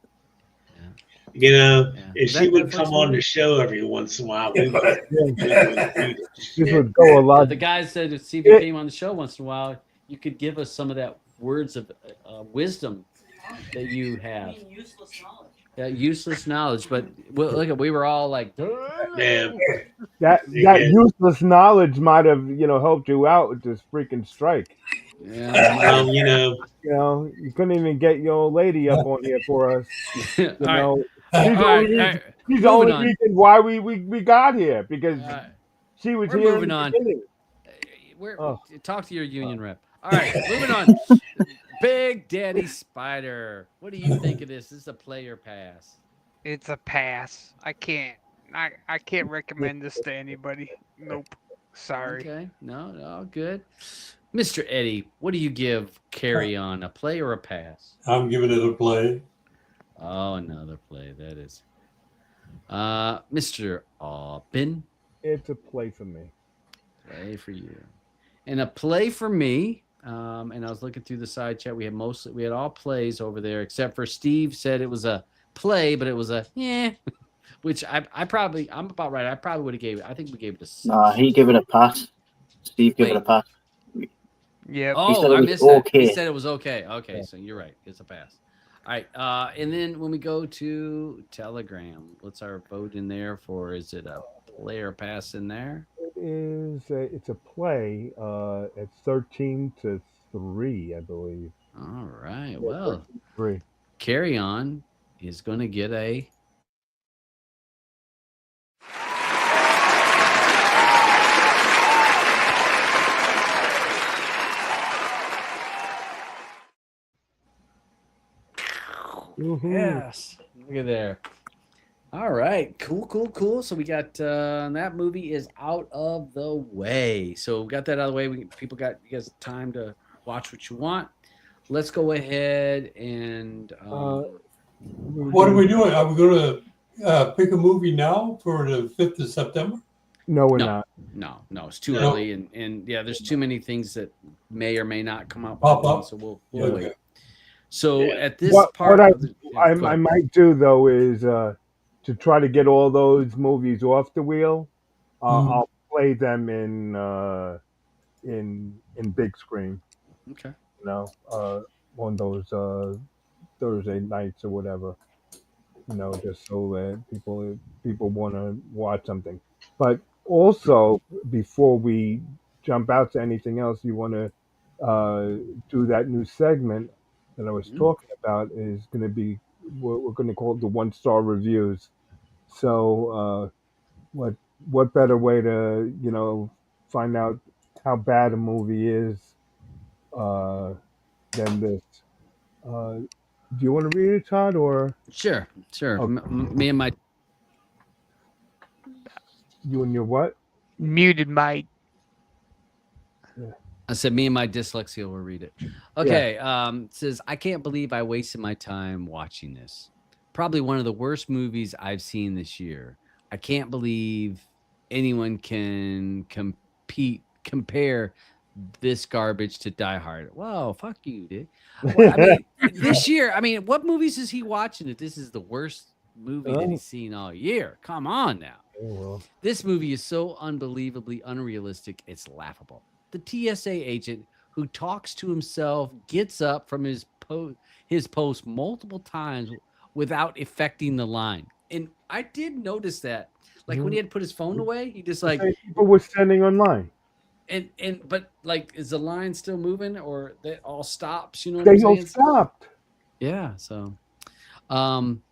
You know, if she would come on the show every once in a while, we would go a lot. The guy said if Steve came on the show once in a while, you could give us some of that words of wisdom that you have. Useless knowledge. Yeah, useless knowledge. But look, we were all like, damn. That useless knowledge might have helped you out with this freaking strike. Yeah. Well, you couldn't even get your old lady up on here for us. She's the only reason why we got here, because she was here. Moving on. Talk to your union rep. All right, moving on. Big Daddy Spider. What do you think of this? Is this a play or pass? It's a pass. I can't recommend this to anybody. Nope. Sorry. Okay. No, good. Mr. Eddie, what do you give Carry On? A play or a pass? I'm giving it a play. Oh, another play. That is. Mr. Aubin. It's a play for me. Play for you. And a play for me. And I was looking through the side chat. We had all plays over there, except for Steve said it was a play, but it was a which I'm about right. I probably would have gave it. I think we gave it a 6. No, he gave it a pass. Steve gave it a pass. Yeah. Oh, I missed that. He said it was okay. Okay, so you're right. It's a pass. All right. And then when we go to Telegram, what's our vote in there for? Is it a play or pass in there? It's a play. It's 13-3, I believe. All right. Well, 3. Carry On is going to get a. Yes. Look at there. All right. Cool. So we got that movie is out of the way. So we got that out of the way. You guys time to watch what you want. Let's go ahead and what are we doing? Are we going to pick a movie now for the 5th of September? No, we're not. No, it's too early, and there's too many things that may or may not come out. Pop up. So we'll wait. So at this what I might do though is to try to get all those movies off the wheel. I'll play them in big screen. Okay. You know, on those Thursday nights or whatever. You know, just so that people want to watch something. But also, before we jump out to anything else, you want to do that new segment that I was Mhm. talking about is going to be we're going to call it the 1-star reviews. So, what what better way to find out how bad a movie is uh, than this? Do you want to read it, Todd, or Sure. okay, Me and my you and your what? Muted mic. Yeah. I said me and my dyslexia will read it. Yeah. Okay. It says I can't believe I wasted my time watching this. Probably one of the worst movies I've seen this year. I can't believe anyone can compare this garbage to Die Hard. Whoa, fuck you, dude. Well, I mean, this year, I mean, what movies is he watching if this is the worst movie that Oh, he's seen all year? Come on now. well. This movie is so unbelievably unrealistic, it's laughable. The TSA agent who talks to himself gets up from his post multiple times without affecting the line. And I did notice that. Like when he had put his phone away, he just The like same people were standing online. and but like is the line still moving or that all stops, you know what They I'm all saying? stopped. Yeah, so um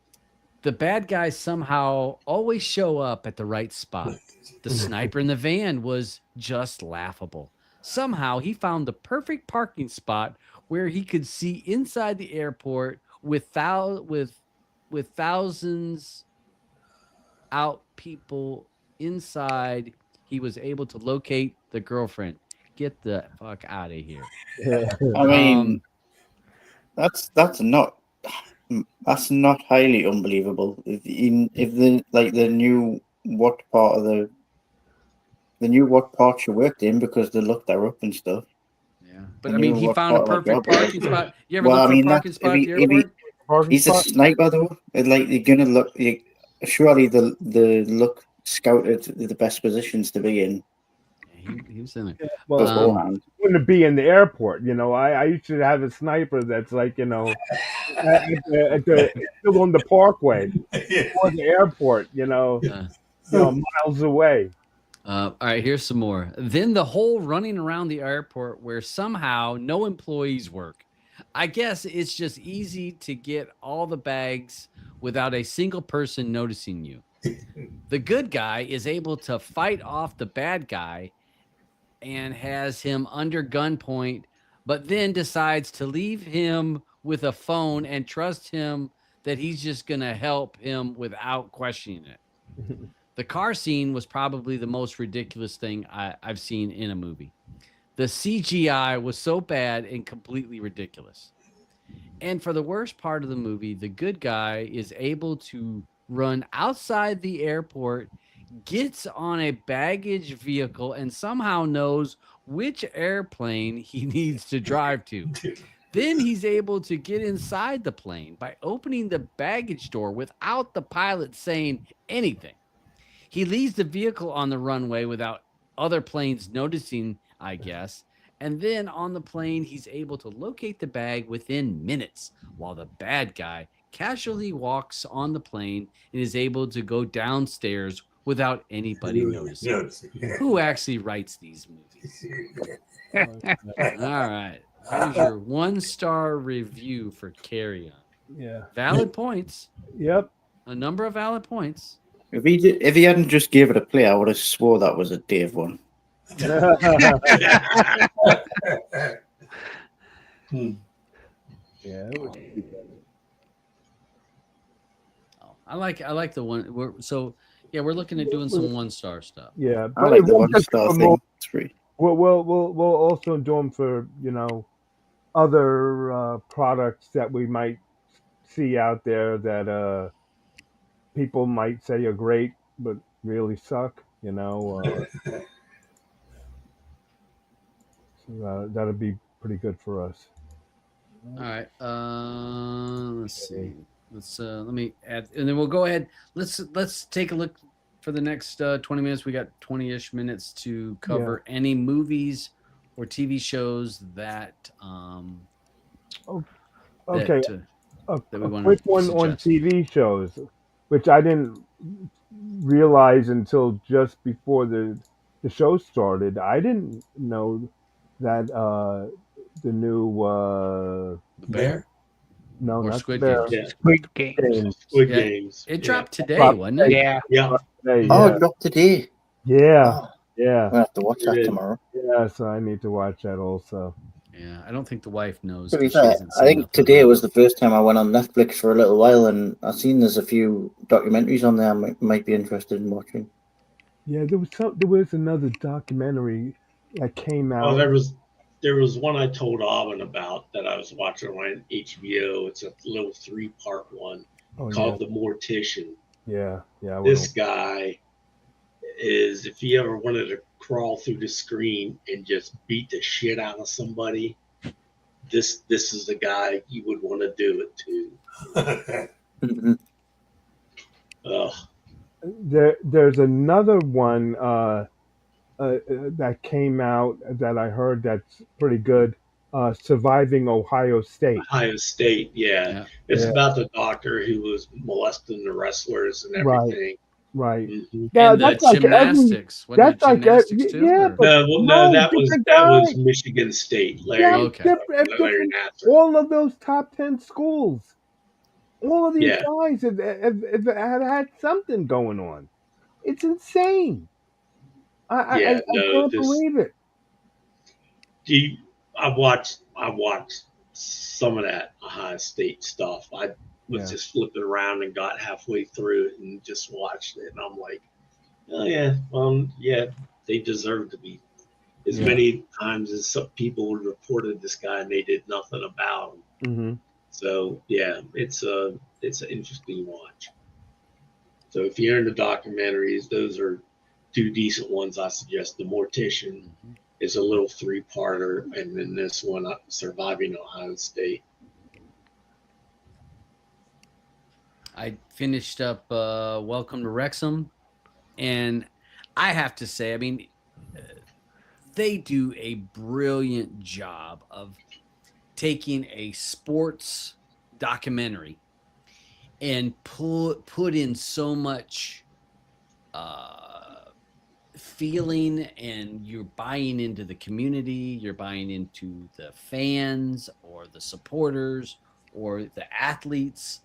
the bad guys somehow always show up at the right spot. The sniper in the van was just laughable. Somehow he found the perfect parking spot where he could see inside the airport with thousands out people inside. He was able to locate the girlfriend. Get the fuck out of here. I mean, Um, that's not highly unbelievable. If they knew what part of what part she worked in because they looked her up and stuff. yeah, They but I mean, knew he what found a part of her perfect job it parking was. spot. You ever Well, look I for a mean, parking spot at the airport? Parking he's a spot. sniper though. Like you're gonna look. Surely the look scouted the best positions to be in Yeah, he was in there. Yeah, well, beforehand. wouldn't be in the airport. I used to have a sniper that's like still on the parkway or the airport. Uh, Miles away. all right, here's some more. Then the whole running around the airport where somehow no employees work. I guess it's just easy to get all the bags without a single person noticing you. The good guy is able to fight off the bad guy and has him under gunpoint, but then decides to leave him with a phone and trust him that he's just going to help him without questioning it. The car scene was probably the most ridiculous thing I've seen in a movie. The CGI was so bad and completely ridiculous. And for the worst part of the movie, the good guy is able to run outside the airport, gets on a baggage vehicle, and somehow knows which airplane he needs to drive to. Then he's able to get inside the plane by opening the baggage door without the pilot saying anything. He leaves the vehicle on the runway without other planes noticing, I guess. And then on the plane, he's able to locate the bag within minutes while the bad guy casually walks on the plane and is able to go downstairs without anybody noticing. Who actually writes these movies? All right. Here's your 1-star review for Carry On. Yeah. Valid points. Yep. A number of valid points. If he hadn't just gave it a play, I would have swore that was a Dave one. Yeah. Oh, I like the one. We're looking at doing some 1-star stuff. Yeah. I But like it the won't just one-star be thing. more- It's free. We'll also do them for other products that we might see out there that people might say are great but really suck. So that'll be pretty good for us. All right. Let's see. Let me add, and then we'll go ahead. Let's take a look for the next 20 minutes. We got 20-ish minutes to cover any movies or TV shows that Okay, that, a that we want quick to one on suggest. TV shows, which I didn't realize until just before the show started. I didn't know that the new The Bear no, or not the Squid Bear Games. Yeah, Squid Games. game. Squid Yeah, Games. it Yeah. dropped today, Dropped wasn't it? Yeah. Yeah, Hey, Oh, yeah, it dropped today. yeah, Oh, yeah, I'll have to watch it that is. tomorrow. yeah. So I need to watch that also. Yeah, I don't think the wife knows To be because she fair, hasn't I seen think nothing today about was it. the first time I went on Netflix for a little while, and I've seen there's a few documentaries on there I might be interested in watching. Yeah, there was another documentary that came Oh, out. there was one I told Alvin about that I was watching on HBO. It's a little 3-part one Oh yeah, called The Mortician. yeah, yeah. I This went guy is, if he ever wanted to crawl through the screen and just beat the shit out of somebody, this is the guy you would want to do it to. Mhm. Ugh. there's another one that came out that I heard that's pretty good. Surviving Ohio State. Ohio State, yeah. Yeah, It's Yeah, about the doctor who was molesting the wrestlers and right, everything. right. Mhm. Yeah, and the that's like every. gymnastics. Wasn't it That's like gymnastics too? yeah, Or? but No, no, different that was guy. Michigan State. Yeah, Larry Okay. Larry different. Nasser. All of those top 10 schools. All of these Yeah, guys have had something going on. It's insane. yeah. I No, can't this. believe it. Do you, I watched some of that Ohio State stuff. I was Yeah, just flipping around and got halfway through it and just watched it, and I'm like, oh yeah, yeah, they deserve to be. As yeah. many times as some people reported this guy and they did nothing about him. Hmm. So yeah, it's an interesting watch. So if you're into documentaries, those are two decent ones. I suggest The Mortician Mhm. is a little 3-parter, and then this one, Surviving Ohio State. I finished up Welcome to Wrexham, and I have to say, I mean, they do a brilliant job of taking a sports documentary and put in so much feeling, and you're buying into the community, you're buying into the fans or the supporters or the athletes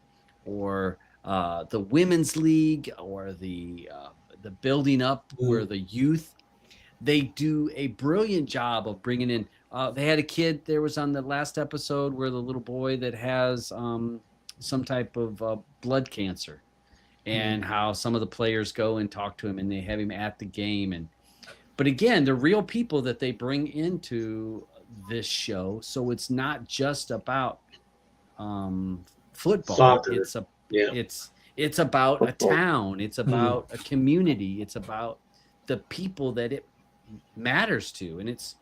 or the women's league or the building up where the youth. They do a brilliant job of bringing in. They had a kid. There was on the last episode where the little boy that has some type of blood cancer, and how some of the players go and talk to him, and they have him at the game. But again, the real people that they bring into this show, so it's not just about football. Soccer. Yeah. It's about a Football. town. It's about a community. It's about the people that it matters to, and it's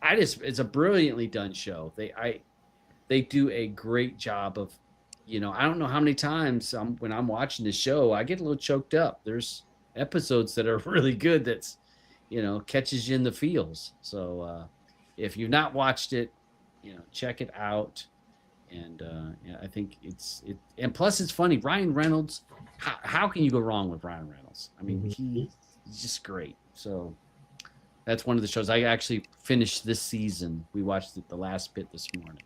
a brilliantly done show. They do a great job of, I don't know how many times when I'm watching the show, I get a little choked up. There's episodes that are really good that's, catches you in the feels. So if you've not watched it, check it out. And yeah, I think and plus it's funny. Ryan Reynolds, how can you go wrong with Ryan Reynolds? I mean, he's just great. So that's one of the shows I actually finished this season. We watched the last bit this morning.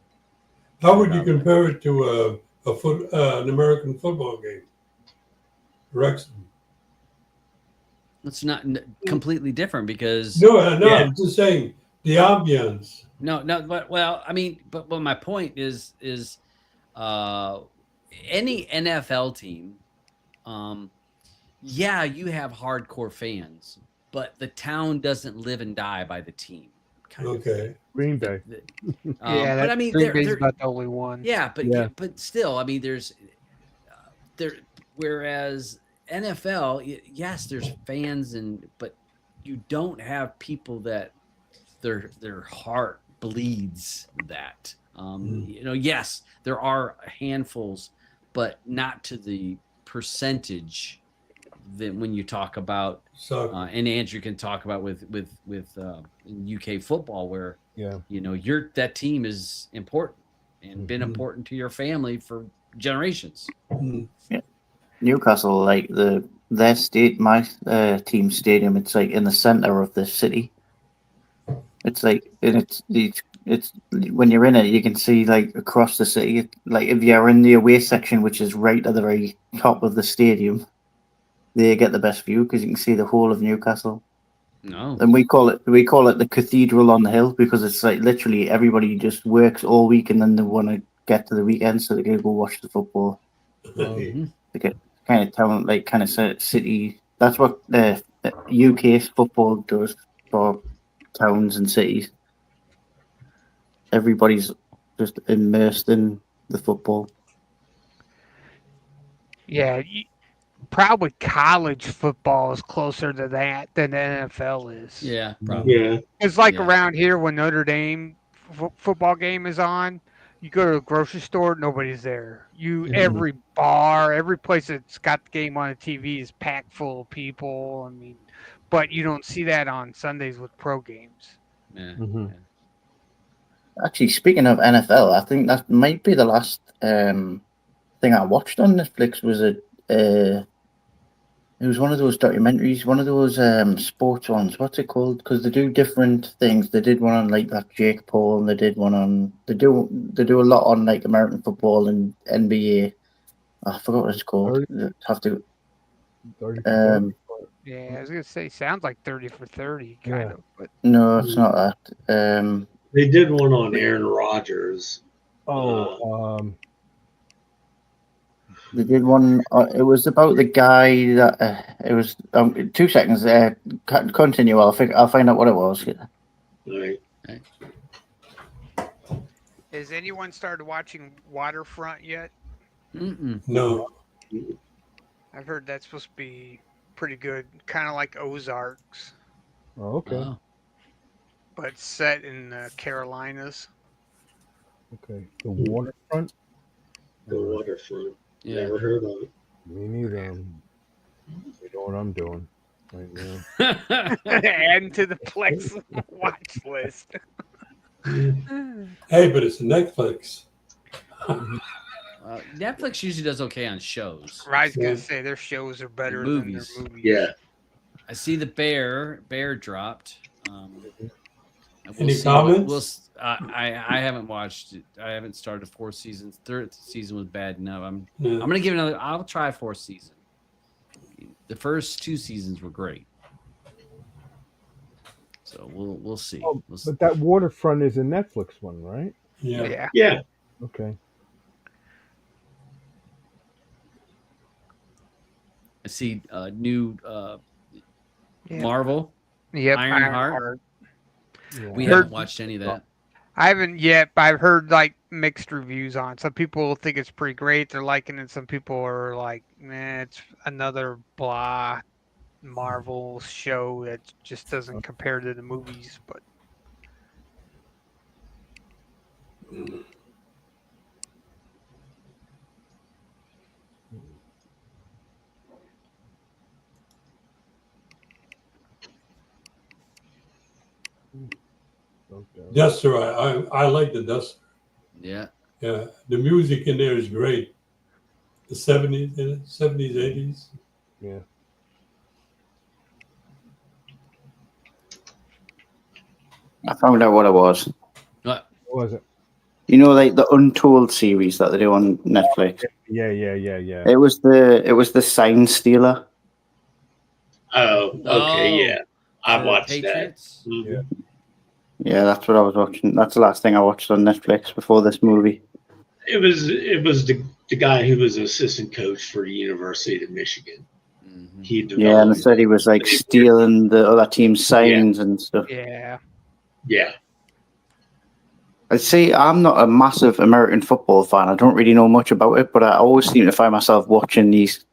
How would you compare it to an American football game? Wrexham. It's not completely different because No, Yeah. I'm just saying the ambience. no, but well, I mean, but my point is any NFL team, yeah, you have hardcore fans, but the town doesn't live and die by the team. Kind of Okay. thing. Green Bay. Yeah, but I mean, Green they're Bay's about the only one. yeah, but Yeah. but still, I mean, there's there. Whereas NFL, yes, there's fans but you don't have people that their heart bleeds that. Yes, there are handfuls, but not to the percentage when you talk about, So and Andrew can talk about with UK football, where Yeah. that team is important and been Mhm. important to your family for generations. Newcastle, like their state, my team stadium, it's like in the center of the city. It's like, and it's when you're in it, you can see like across the city. Like if you're in the away section, which is right at the very top of the stadium, they get the best view because you can see the whole of Newcastle. No, And we call it the cathedral on the hill because it's like literally everybody just works all week and then they want to get to the weekend so they can go watch the football. Mhm. They get kind of town, like kind of city. That's what the UK football does for towns and cities. Everybody's just immersed in the football. Yeah, probably college football is closer to that than the NFL is. yeah, probably. Yeah. It's like Yeah. around here when Notre Dame football game is on, you go to a grocery store, nobody's there. Every bar, every place that's got the game on the TV is packed full of people. I mean, but you don't see that on Sundays with pro games. Yeah. Mhm. Yeah. Actually, speaking of NFL, I think that might be the last thing I watched on Netflix. It was one of those documentaries, one of those sports ones. What's it called? Because they do different things. They did one on like that Jake Paul, and they did one on they do a lot on like American football and NBA. I forgot what it's called. 30, Have to 30 for 30. Yeah, I was gonna say sounds like 30 for 30, kind Yeah. of, but No, it's not that. They did one on Aaron Rodgers. They did one. It was about the guy that it was. 2 seconds. Continue. I'll find out what it was. Right. has anyone started watching Waterfront yet? Mm-mm. no, I've heard that's supposed to be pretty good, kind of like Ozarks, Oh, okay. Wow. but set in the Carolinas. Okay. The waterfront. The Waterfront. Yeah. Never heard of it. Me neither. You know what I'm doing right now. Adding to the Plex watch list. hey, but it's Netflix. Netflix usually does okay on shows. I was gonna Yeah. say their shows are better Movies. than their movies. Yeah. I see the Bear dropped. Any comments? I haven't watched it. I haven't started 4 seasons. Third season was bad enough. I'm Yeah. gonna give it another. I'll try 4th season. The first 2 seasons were great, so we'll see. Oh, We'll see. but that waterfront is a Netflix one, right? Yeah. Yeah. Yeah. Okay. I see new Yeah. Marvel. Yep. Ironheart. Yeah. We Heard- haven't watched any of that. I haven't yet, but I've heard like mixed reviews on it. Some people think it's pretty great. They're liking it. Some people are like, man, it's another blah Marvel show that just doesn't compare to the movies. But Okay. Duster, I like the Duster. Yeah. Yeah, the music in there is great. The 70s, 80s. Yeah. I found out what it was. What? What was it? You know, like the Untold series that they do on Netflix. Yeah. It was the Sign Stealer. Oh, okay. Oh, Yeah. I the watched Patriots? that. Mhm. Yeah. Yeah, that's what I was watching. That's the last thing I watched on Netflix before this movie. It was the guy who was an assistant coach for the University of Michigan. Mhm. He Yeah, and they developed. said he was like stealing the other team's signs and stuff. yeah, Yeah. I see. I'm not a massive American football fan. I don't really know much about it, but I always seem to find myself watching these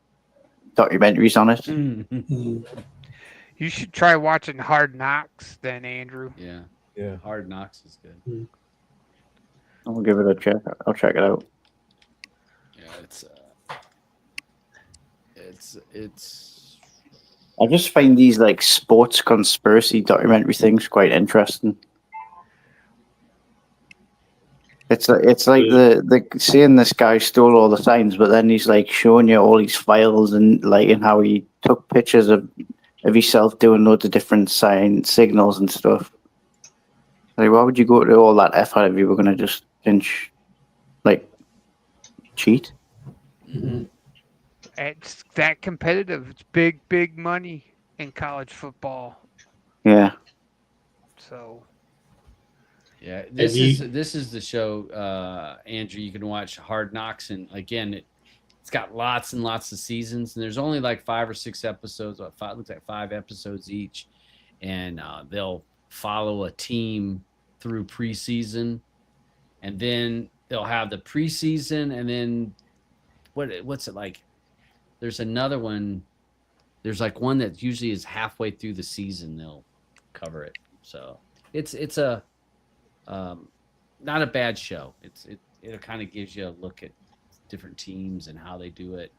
documentaries on it. Mhm. Mhm. you should try watching Hard Knocks then, Andrew. Yeah. Yeah. Hard Knocks is good. I'll give it a check. I'll check it out. Yeah, it's I just find these like sports conspiracy documentary things quite interesting. It's like the saying this guy stole all the signs, but then he's like showing you all these files and like and how he took pictures of himself doing loads of different sign signals and stuff. Like, why would you go to all that effort if you were gonna just like cheat? Mhm. It's that competitive. It's big money in college football. Yeah. So Yeah, Have this you- is the show, Andrew. You can watch Hard Knocks, and again, it's got lots and lots of seasons, and there's only like 5 or 6 episodes. Looks like 5 episodes each, and they'll follow a team through preseason, and then they'll have the preseason, and then what's it like? There's another one. There's like one that usually is halfway through the season. They'll cover it, so it's a not a bad show. It kind of gives you a look at different teams and how they do it.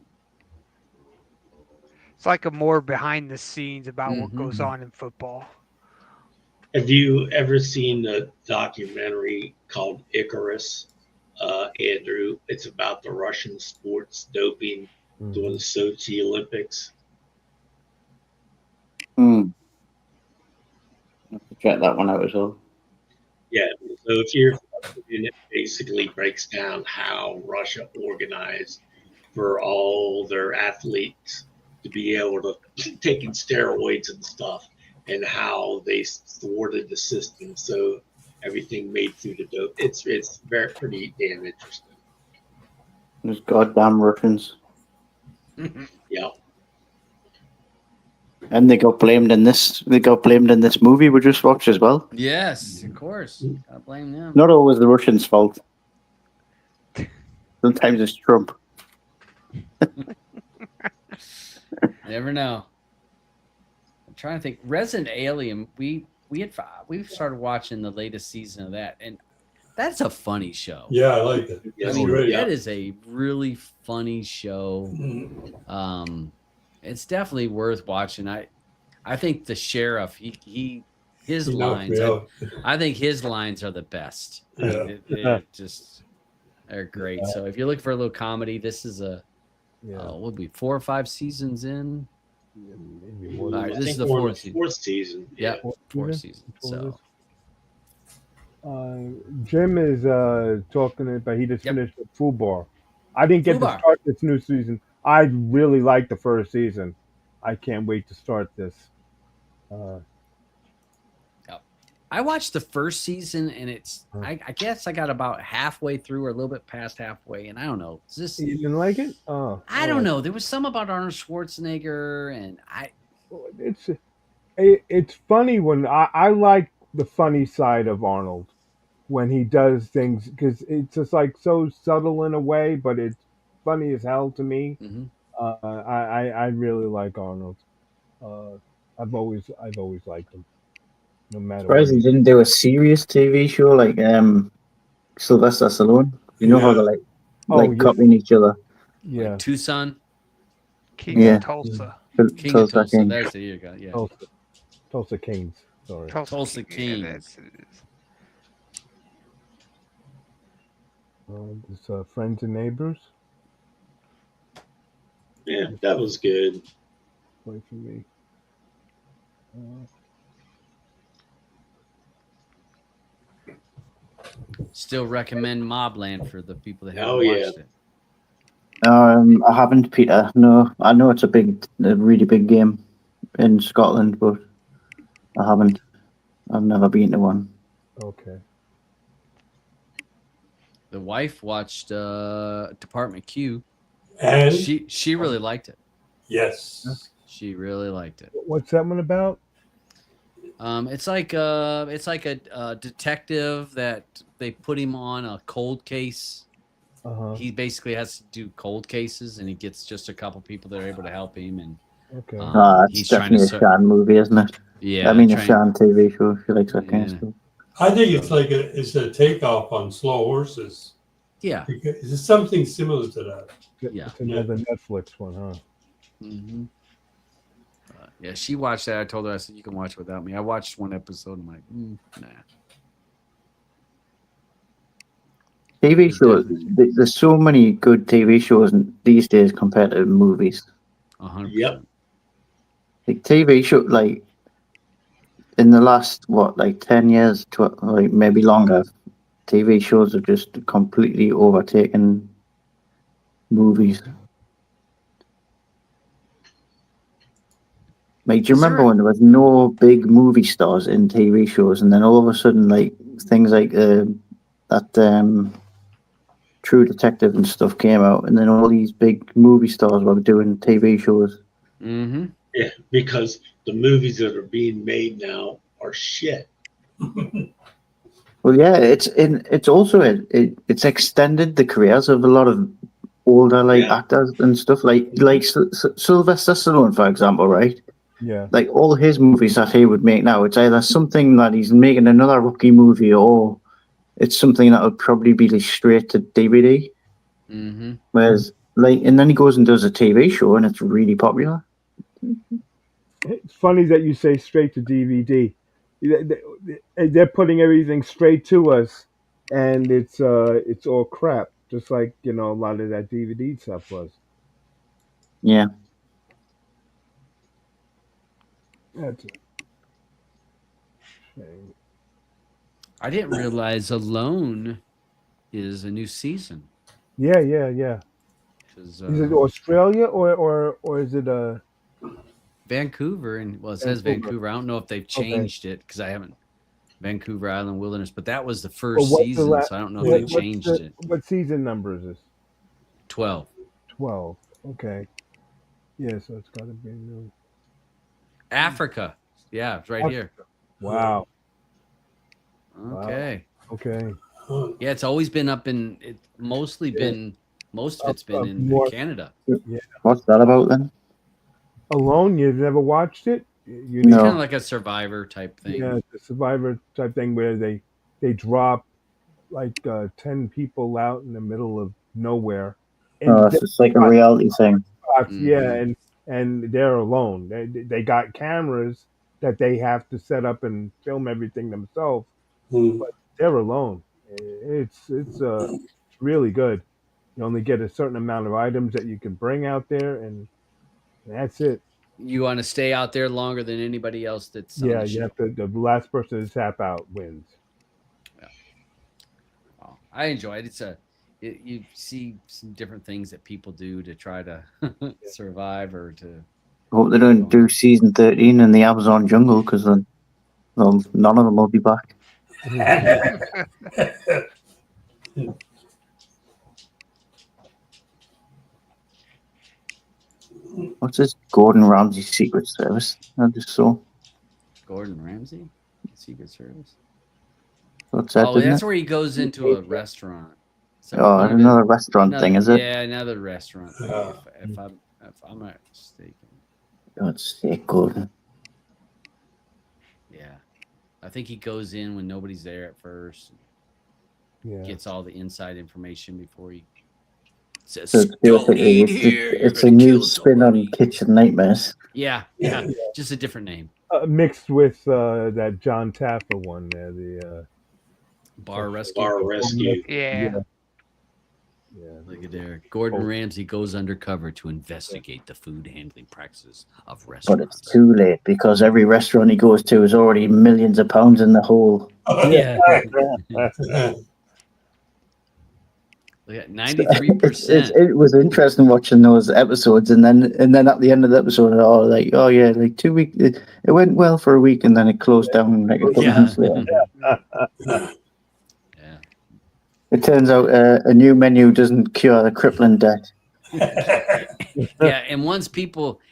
it's like a more behind the scenes about what Mhm. goes on in football. Have you ever seen the documentary called Icarus, Andrew? It's about the Russian sports doping during the Sochi Olympics. Hmm. I'll have to check that one out as well. Yeah, so if you're, and it basically breaks down how Russia organized for all their athletes to be able to taking steroids and stuff, and how they thwarted the system so everything made through the dope. It's very pretty damn interesting. Those goddamn Russians. Yeah. And they got blamed in this. They got blamed in this movie we just watched as well. Yes, of course. I blame them. Not always the Russians' fault. Sometimes it's Trump. Never know. I'm trying to think. Resident Alien. We've started watching the latest season of that, and that's a funny show. Yeah, I like that. I Yes, mean, great. that is a really funny show. It's definitely worth watching. I think the sheriff, his lines. I think his lines are the best. I mean, they're great. So if you're looking for a little comedy, this is what would be 4 or 5 seasons in. Maybe more All than right, that. this is the we're in fourth season. Fourth season. Yeah, fourth season? season. So Jim is talking about he just Yep. finished with Fubar. I didn't get Fubar. to start this new season. I really liked the first season. I can't wait to start this. I watched the first season, and I guess I got about halfway through or a little bit past halfway, and I don't know. You didn't like it? Oh, I don't know. There was some about Arnold Schwarzenegger, and It's funny when I like the funny side of Arnold when he does things because it's just like so subtle in a way, but it's funny as hell to me. Mhm. I really like Arnold. I've always liked him, no matter Surprised he what. didn't do a serious TV show like Sylvester Stallone. You know how they're like Oh, yeah. copying each other. Yeah, like Tucson, King Yeah. of Tulsa. King of Tulsa Tulsa. King. There you go. Yeah, Tulsa Kings. Sorry. Tulsa King, yeah, Kings. It's Friends and Neighbors. Yeah, that was good. Wait for me. Still recommend Mobland for the people that haven't Oh, yeah. watched it. I haven't, Peter. No, I know it's a really big game in Scotland, but I haven't. I've never been to one. Okay. The wife watched Department Q. And She really liked it. yes, She really liked it. What's that one about? It's like a detective that they put him on a cold case. He basically has to do cold cases, and he gets just a couple people that are able to help him. And Okay. It's he's trying definitely to a Shan movie, isn't it? yeah, I mean, a trying- Shan TV show, if you like that kind of Yeah. stuff. I think it's a takeoff on Slow Horses. yeah. It's something similar to that. Yeah. It's another Netflix one, huh? Mm-hmm. Yeah, she watched that. I told her, I said, you can watch it without me. I watched one episode. I'm like, nah. TV It's shows. different. There's so many good TV shows these days compared to movies. 100%. Yep. Like TV show, like in the last 10 years, like maybe longer, TV shows have just completely overtaken movies. Like, do you Is there remember a- when there was no big movie stars in TV shows, and then all of a sudden, like things like that True Detective and stuff came out, and then all these big movie stars were doing TV shows. Mm-hmm. Yeah, because the movies that are being made now are shit. Well, yeah, it's also it's extended the careers of a lot of older actors and stuff like Sylvester Stallone, for example, right? Yeah. Like all his movies that he would make now, it's either something that he's making another Rocky movie, or it's something that would probably be like straight to DVD. Mm-hmm. Whereas, and then he goes and does a TV show, and it's really popular. It's funny that you say straight to DVD. They're putting everything straight to us, and it's all crap. Just like a lot of that DVD stuff was. Yeah, That's a shame. I didn't realize Alone is a new season. Yeah, yeah, yeah. Is Is it Australia or is it Vancouver, and it says Vancouver. I don't know if they've changed it because I haven't. Vancouver Island Wilderness, but that was the first what's the season, la- so I don't know if they changed it. What season number is this? 12. 12. Okay. Yeah, so it's got to be new. Africa. Yeah, it's right here. Wow. Okay. Okay. Yeah, it's always been up in. It's mostly been. Most of it's been in more- Canada. what's that about then? Alone? You've never watched it? You It's No. kind of like a Survivor type thing. Yeah, it's a Survivor type thing where they drop like 10 people out in the middle of nowhere. Oh, so it's like a reality thing. Yeah, and they're alone. They got cameras that they have to set up and film everything themselves, but they're alone. It's really good. You only get a certain amount of items that you can bring out there, and that's it. You want to stay out there longer than anybody else that's on Yeah, the you show. have to. The last person to tap out wins. Oh, I enjoy it. You see some different things that people do to try to survive or to. Hope they don't do season 13 in the Amazon jungle, because then none of them will be back. What's this Gordon Ramsay Secret Service? I just saw. Gordon Ramsay, Secret Service. What's that? Oh, that's where he goes into a restaurant. So Oh, another restaurant thing, is it? Yeah, another restaurant thing, if I'm not mistaken. God's sake, Gordon. Yeah, I think he goes in when nobody's there at first. Yeah. Gets all the inside information before he says, So it's "Don't basically eat it's, here. You're it's a gonna new kill spin somebody." on Kitchen Nightmares. Yeah, just a different name. Mixed with that John Taffer one there, the Bar rescue. Bar rescue. Yeah. yeah. Look at there. Gordon Ramsay goes undercover to investigate the food handling practices of But restaurants. it's too late, because every restaurant he goes to is already millions of pounds in the hole. Yeah. Look at 93%. It was interesting watching those episodes, and then at the end of the episode, oh yeah, like 2 weeks. It went well for a week, and then it closed down like a couple months later. Yeah. It turns out a new menu doesn't cure the crippling debt. Yeah, and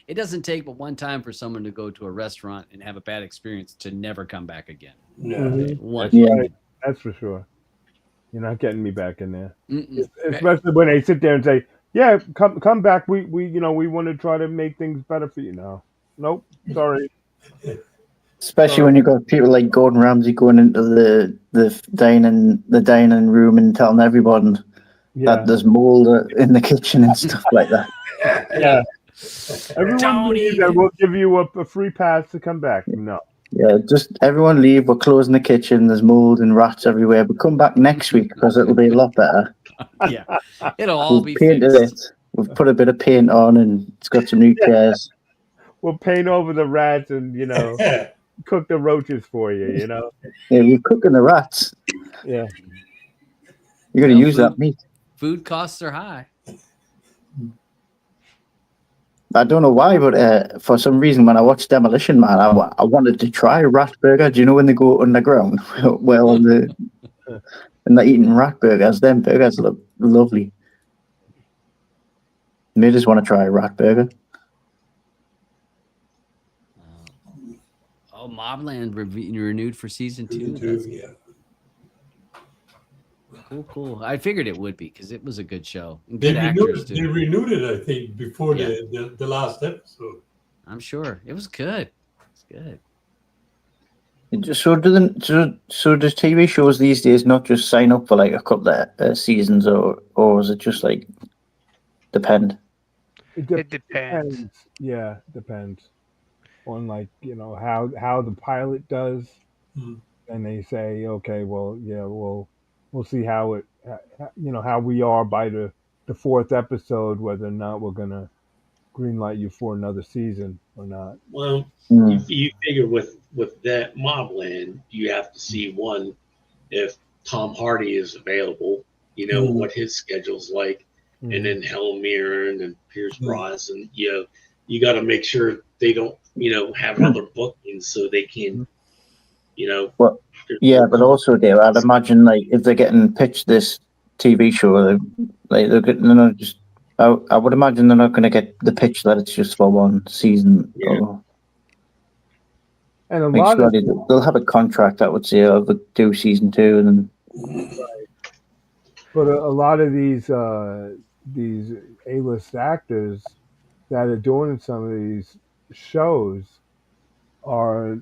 it doesn't take but one time for someone to go to a restaurant and have a bad experience to never come back again. One. Yeah. Right. That's for sure. You're not getting me back in there. Mm-mm. Especially when they sit there and say, "Yeah, come back. We want to try to make things better for you." No, nope, sorry. Especially when you've got people like Gordon Ramsay going into the dining room and telling everyone Yeah, that there's mold in the kitchen and stuff like that. yeah. Everyone Don't leave eat and it. we'll give you a free pass to come back. No. Yeah, just everyone leave. We're closing the kitchen. There's mold and rats everywhere. But come back next week because it'll be a lot better. Yeah, it'll all We've be painted fixed. it. We've put a bit of paint on, and it's got some new chairs. We'll paint over the rats and, cook the roaches for you, Yeah, we're cooking the rats. Yeah. You're going to Well, use that meat. Food costs are high. I don't know why, but for some reason, when I watched Demolition Man, I wanted to try a rat burger. Do you know when they go underground? Well, and they're eating rat burgers. Them burgers look lovely. Made us want to try a rat burger. Oh, Mobland renewed for season 2. Season 2, yeah. Cool. I figured it would be because it was a good show. And They good actors too. renewed it, I think, before Yeah. the last episode. I'm sure it was good. It's good. So does TV shows these days not just sign up for like a couple of seasons, or is it just like depend? It depends. Yeah, depends on how the pilot does, and they say, okay, well, yeah, we'll see how it, how we are by the fourth episode, whether or not we're gonna greenlight you for another season or not. Well, you figure with that Mobland, you have to see one if Tom Hardy is available. What his schedule's like, and then Helen Mirren and Pierce Brosnan. You got to make sure they don't have other bookings so they can Well, yeah, but also, Dave, I'd imagine like if they're getting pitched this TV show, they're getting just. I would imagine they're not going to get the pitch that it's just for one season. Yeah. And a lot of they'll have a contract that would say, "Oh, they'll do season 2," and then. But a lot of these A-list actors that are doing some of these shows are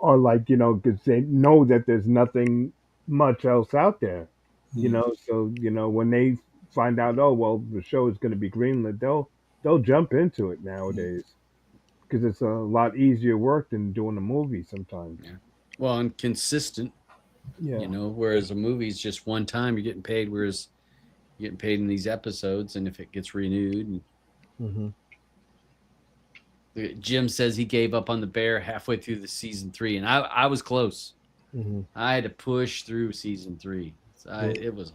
like, because they know that there's nothing much else out there, so when they find out, oh well, the show is going to be greenlit, they'll jump into it nowadays because it's a lot easier work than doing a movie sometimes. Yeah. Well, and consistent. Yeah. Whereas a movie's just one time you're getting paid, whereas you're getting paid in these episodes, and if it gets renewed. Jim says he gave up on the Bear halfway through the season 3, and I was close. I had to push through season 3. So it was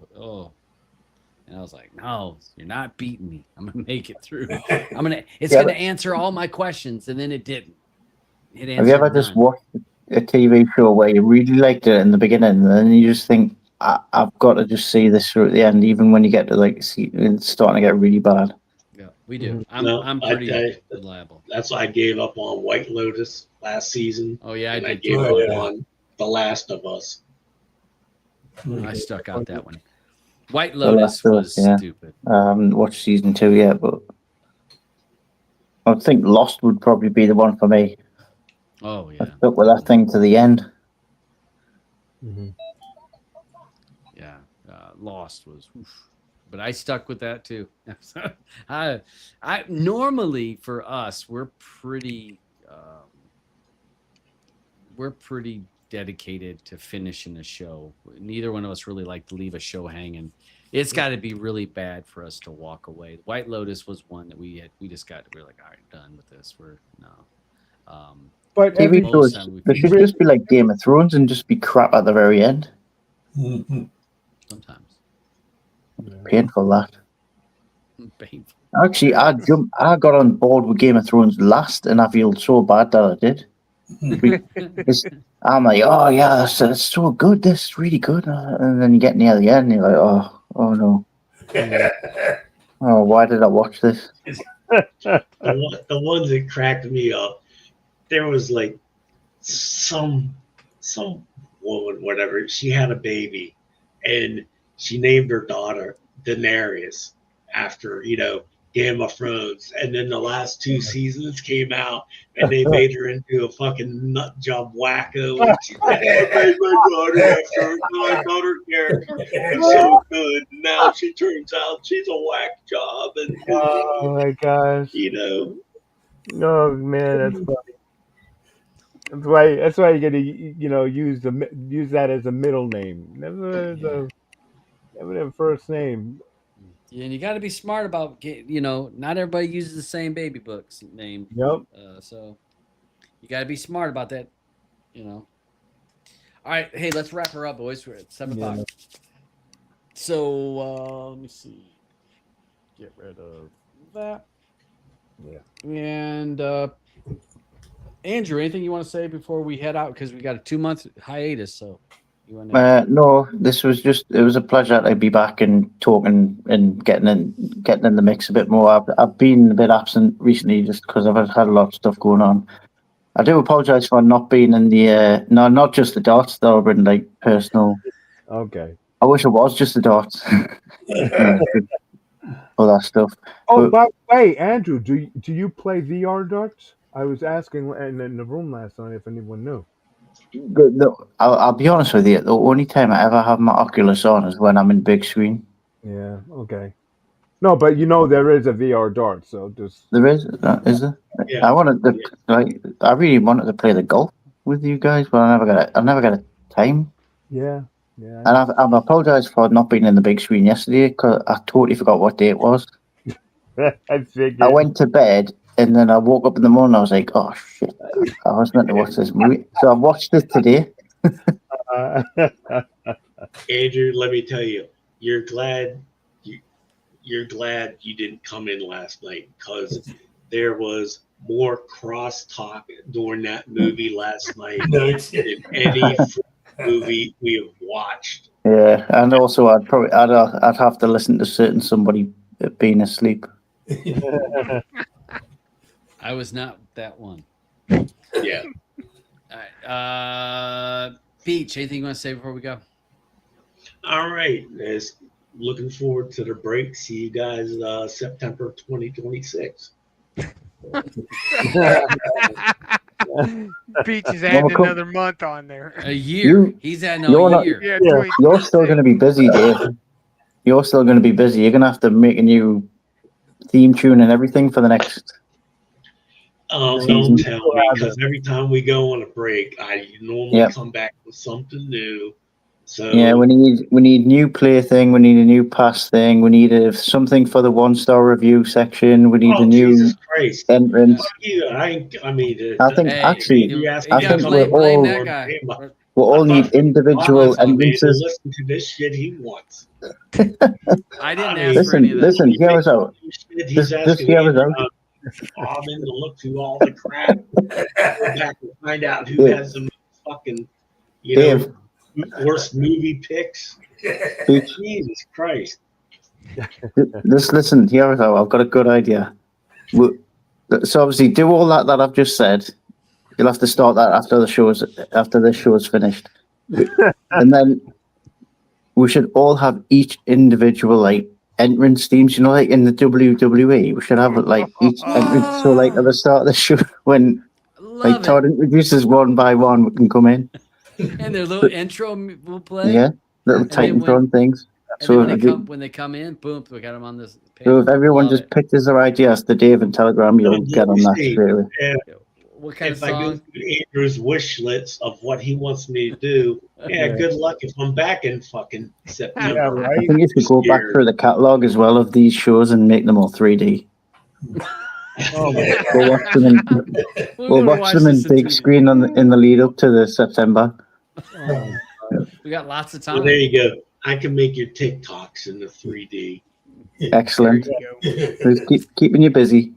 and I was like, no, you're not beating me. I'm gonna make it through. It's gonna answer all my questions, and then it didn't. Have you ever just watched a TV show where you really liked it in the beginning, and then you just think, I've got to just see this through at the end, even when you get to see it's starting to get really bad? Yeah, we do. I'm pretty reliable. That's why I gave up on White Lotus last season. Oh yeah, I gave up on The Last of Us. I stuck out that one. White Lotus was stupid. I haven't watched season 2 yet, but I would think Lost would probably be the one for me. Oh yeah, I stuck with that thing to the end. Yeah, Lost was, but I stuck with that too. I normally for us we're pretty dedicated to finishing a show. Neither one of us really like to leave a show hanging. It's got to be really bad for us to walk away. White Lotus was one that we just got. We're like, all right, done with this. But TV shows, they should just be like Game of Thrones and just be crap at the very end. Sometimes. Painful, that. Painful. Actually, I got on board with Game of Thrones last, and I feel so bad that I did. I'm like, oh yeah, that's so good. This is really good. And then you get near the end, and you're like, oh no. Oh, why did I watch this? The ones that cracked me up, there was like some woman, whatever. She had a baby, and she named her daughter Daenerys after Game of Thrones, and then the last 2 seasons came out, and they made her into a fucking nut job wacko. And she made my daughter after my daughter character. It's so good. Now she turns out she's a whack job, and Oh my gosh! you know, Oh man, that's funny. That's why you got to use that as a middle name. Never the first name. Yeah, and you got to be smart about not everybody uses the same baby book's name. Yep. So you got to be smart about that. All right, hey, let's wrap her up, boys. We're at 7:00. Yeah. So let me see. Get rid of that. Yeah. And Andrew, anything you want to say before we head out? Because we got a 2-month hiatus. So you want to? No, it was a pleasure to be back and talking and getting in the mix a bit more. I've been a bit absent recently just because I've had a lot of stuff going on. I do apologize for not being in the not just the darts though, but like personal. Okay. I wish it was just the darts. All that stuff. Oh, But- by the way, Andrew, do you play VR darts? I was asking in the room last night if anyone knew. I'll be honest with you. The only time I ever have my Oculus on is when I'm in big screen. Yeah. Okay. No, but there is a VR dart, so just There is there? Yeah. I really wanted to play the golf with you guys, but I never got a time. yeah. And I've apologized for not being in the big screen yesterday because I totally forgot what day it was. I figured. I went to bed and then I woke up in the morning. And I was like, "Oh shit! I was meant to watch this movie." So I watched it today. Andrew, let me tell you, you're glad you didn't come in last night because there was more crosstalk during that movie last night No, than any movie we have watched. Yeah, and also I'd have to listen to somebody being asleep. I was not that one. Yeah. All right. Peach, anything you want to say before we go? All right. Looking forward to the break. See you guys September 2026. Peach is adding Well, another month on there. A year. He's at a year. Yeah, Yeah. You're still going to be busy, Dave. You're still going to be busy. You're going to have to make a new theme tune and everything for the next. Don't tell me, because every time we go on a break, I normally come back with something new. So Yeah, we need new play thing. We need a new pass thing. We need something for the 1-star review section. We need a new Jesus Christ. entrance. I mean, I think actually, you I gotta think blame that guy. we all need individual entrances. Listen to this shit he wants. I didn't ask for Listen, any of that. listen, hear us out. He's Just asking hear me us out. about Robin to look through all the crap. Go back and find out who has the fucking, Dave. worst movie picks. Peach, Jesus Christ. just listen, hear us out. I've got a good idea. So obviously, do all that I've just said. You'll have to start that after the show's finished, and then we should all have each individual entrance themes. Like in the WWE, we should have each entrance. So at the start of the show, when Love Todd introduces one by one, we can come in. it. And their little intro will play. Yeah, little And then Titantron things. And So then when they come in, boom, we got them on this page. if everyone Love just it. pitches their ideas to Dave and Telegram, you'll get on that straight away. What kind If of I go song? through Andrew's wish list of what he wants me to do, good luck if I'm back in fucking September. Yeah, I right. think you should go back through the catalogue as well of these shows and make them all 3D. Oh my We'll watch them in, we'll watch them in big screen in the lead up to the September. God. We got lots of Well, time. there you go. I can make your TikToks in the 3D. Excellent. There you go. Just keeping you busy.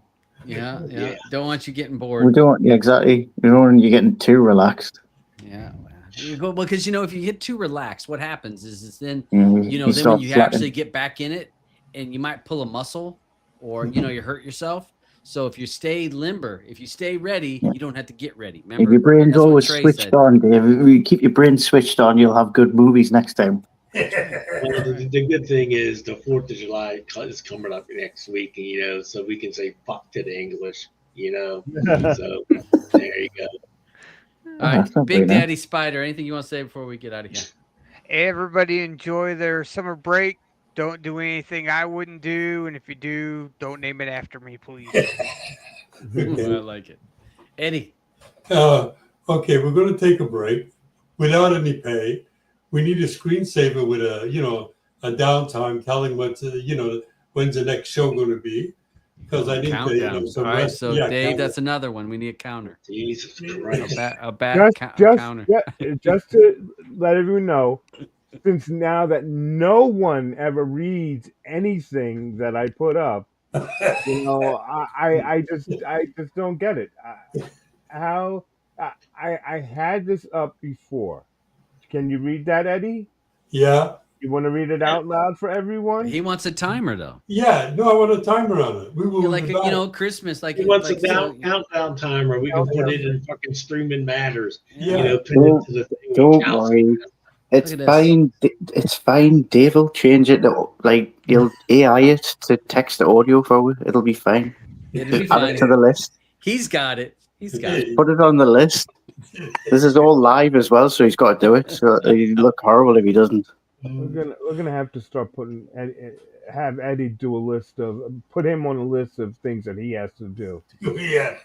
Yeah. Yeah. Don't want you getting We bored. don't exactly. We don't want you getting too relaxed. Yeah. Because if you get too relaxed, what happens is then You then when you start actually flattening. get back in it, and you might pull a muscle, or you hurt yourself. So if you stay limber, if you stay ready, you don't have to get ready. Remember, If your brain's that's what always Trey switched said. on, Dave, if you keep your brain switched on, you'll have good movies next time. Well, the good thing is the 4th of July is coming up next week, so we can say fuck to the English, So there you go. All That's right, not Big bad, huh? Daddy Spider. Anything you want to say before we get out of here? Everybody enjoy their summer break. Don't do anything I wouldn't do, and if you do, don't name it after me, please. I like it. Eddie. Okay, we're going to take a break without any pay. We need a screensaver with a downtime telling when's the next show going to be. Because I need Countdown. to, some All right, rest. so Yeah, Dave, countdown. that's another one. We need a counter. Jesus Christ. Counter. Just to let everyone know, since now that no one ever reads anything that I put up, I just don't get it. How I had this up before. Can you read that, Eddie? Yeah. You want to read it out loud for everyone? He wants a timer though. Yeah, no, I want a timer on it. We will Yeah, like be back. Christmas, like He wants like a countdown timer. We can put it in fucking streaming matters. Yeah. Pin it to the thing. Don't counts. worry. It's Look at this. fine. It's fine. Dave will change it. He'll AI it to text the audio forward. It'll be fine. It'll be Add fine. it to the list. He's got it. He's got it. Put it on the list. This is all live as well, so he's got to do it. So he'd look horrible if he doesn't. We're gonna have to start putting have Eddie do a list of put him on a list of things that he has to do. Yeah.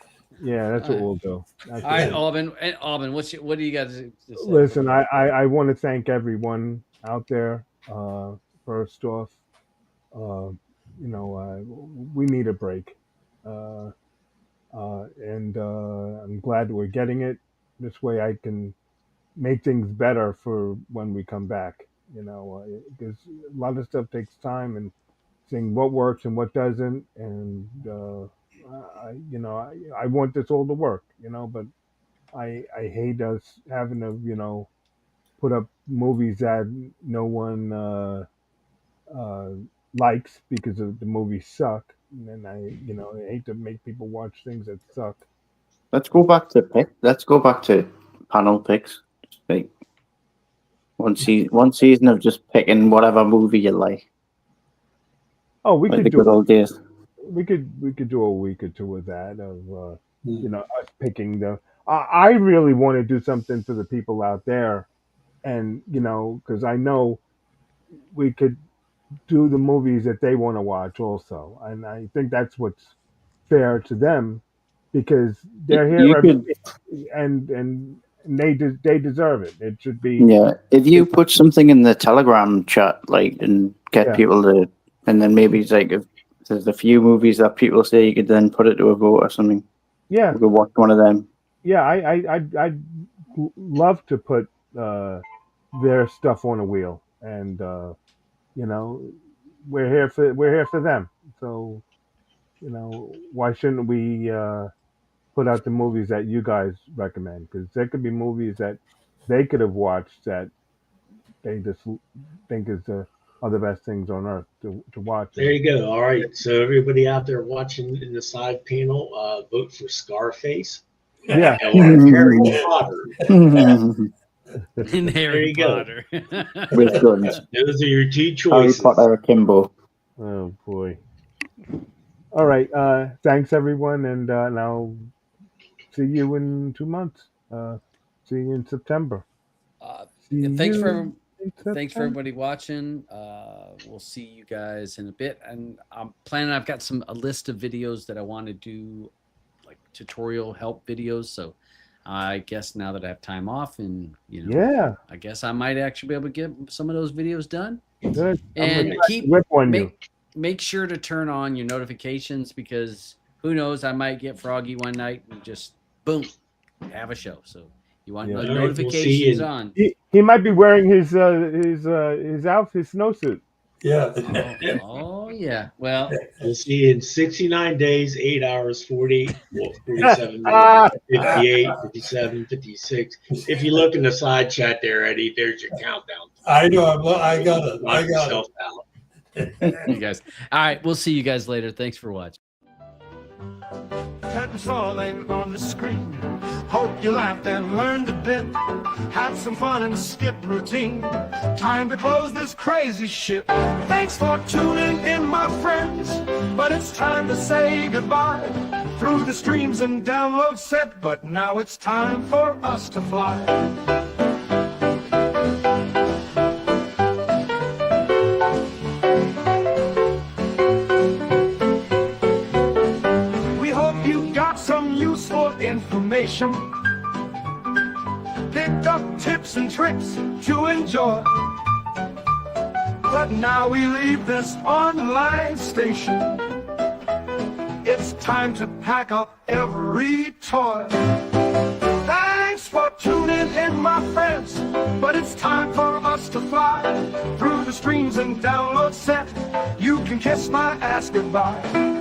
Yeah, that's what we'll do. All right, Alban. And Alban, what do you guys to say? Listen, I want to thank everyone out there. First off, we need a break, and I'm glad we're getting it. This way, I can make things better for when we come back. Because a lot of stuff takes time and seeing what works and what doesn't, and I want this all to work, but I hate us having to put up movies that no one likes because the movies suck, and I hate to make people watch things that suck. Let's go back to panel picks. Like one season of just picking whatever movie you like. Oh, we Like could the good old days. we could do a week or two of that of us picking the. I really want to do something for the people out there, and because I know we could do the movies that they want to watch also, and I think that's what's fair to them because they're You here could, and they deserve it. It should be yeah. If you put something in the Telegram chat, and get Yeah. people to, and then maybe it's like if there's a few movies that people say, you could then put it to a vote or something. yeah. We could watch one of them. Yeah, I'd love to put their stuff on a wheel, and we're here for them. So why shouldn't we put out the movies that you guys recommend? Because there could be movies that they could have watched that they just think are the best things on earth to watch. There you go. All right. So everybody out there watching in the side panel, vote for Scarface Yeah, or Harry Potter. In Harry you go. Potter. With guns. Those are your two Harry choices. Potter Akimbo. oh boy. All right. Thanks everyone, and I'll see you in 2 months. See you in September. See Thanks you for in Thanks for September. everybody watching. We'll see you guys in a bit, and I'm planning. I've got a list of videos that I want to do, like tutorial help videos. So I guess now that I have time off, and Yeah, I guess I might actually be able to get some of those videos done. good. I'm And gonna keep whip on you. make sure to turn on your notifications because who knows, I might get froggy one night and just boom, have a show. So you want Yeah. those All right, we'll see notifications you. on. He might be wearing his outfit, his snowsuit. Yeah. Oh yeah. Well, We'll see you in 69 days, 8 hours, 47 Ah. minutes, 58, 57, 56. If you look in the side chat there, Eddie, there's your countdown. I know. I got it. Knock yourself out. you guys. All right, we'll see you guys later. Thanks for watching. Curtains falling on the screen. Hope you laughed and learned a bit. Had some fun and skipped routine. Time to close this crazy shit. Thanks for tuning in, my friends. But it's time to say goodbye. Through the streams and download set. But now it's time for us to fly. Some useful information. Picked up tips and tricks to enjoy. But now we leave this online station. It's time to pack up every toy. Thanks for tuning in, my friends. But it's time for us to fly. Through the streams and download set. You can kiss my ass goodbye.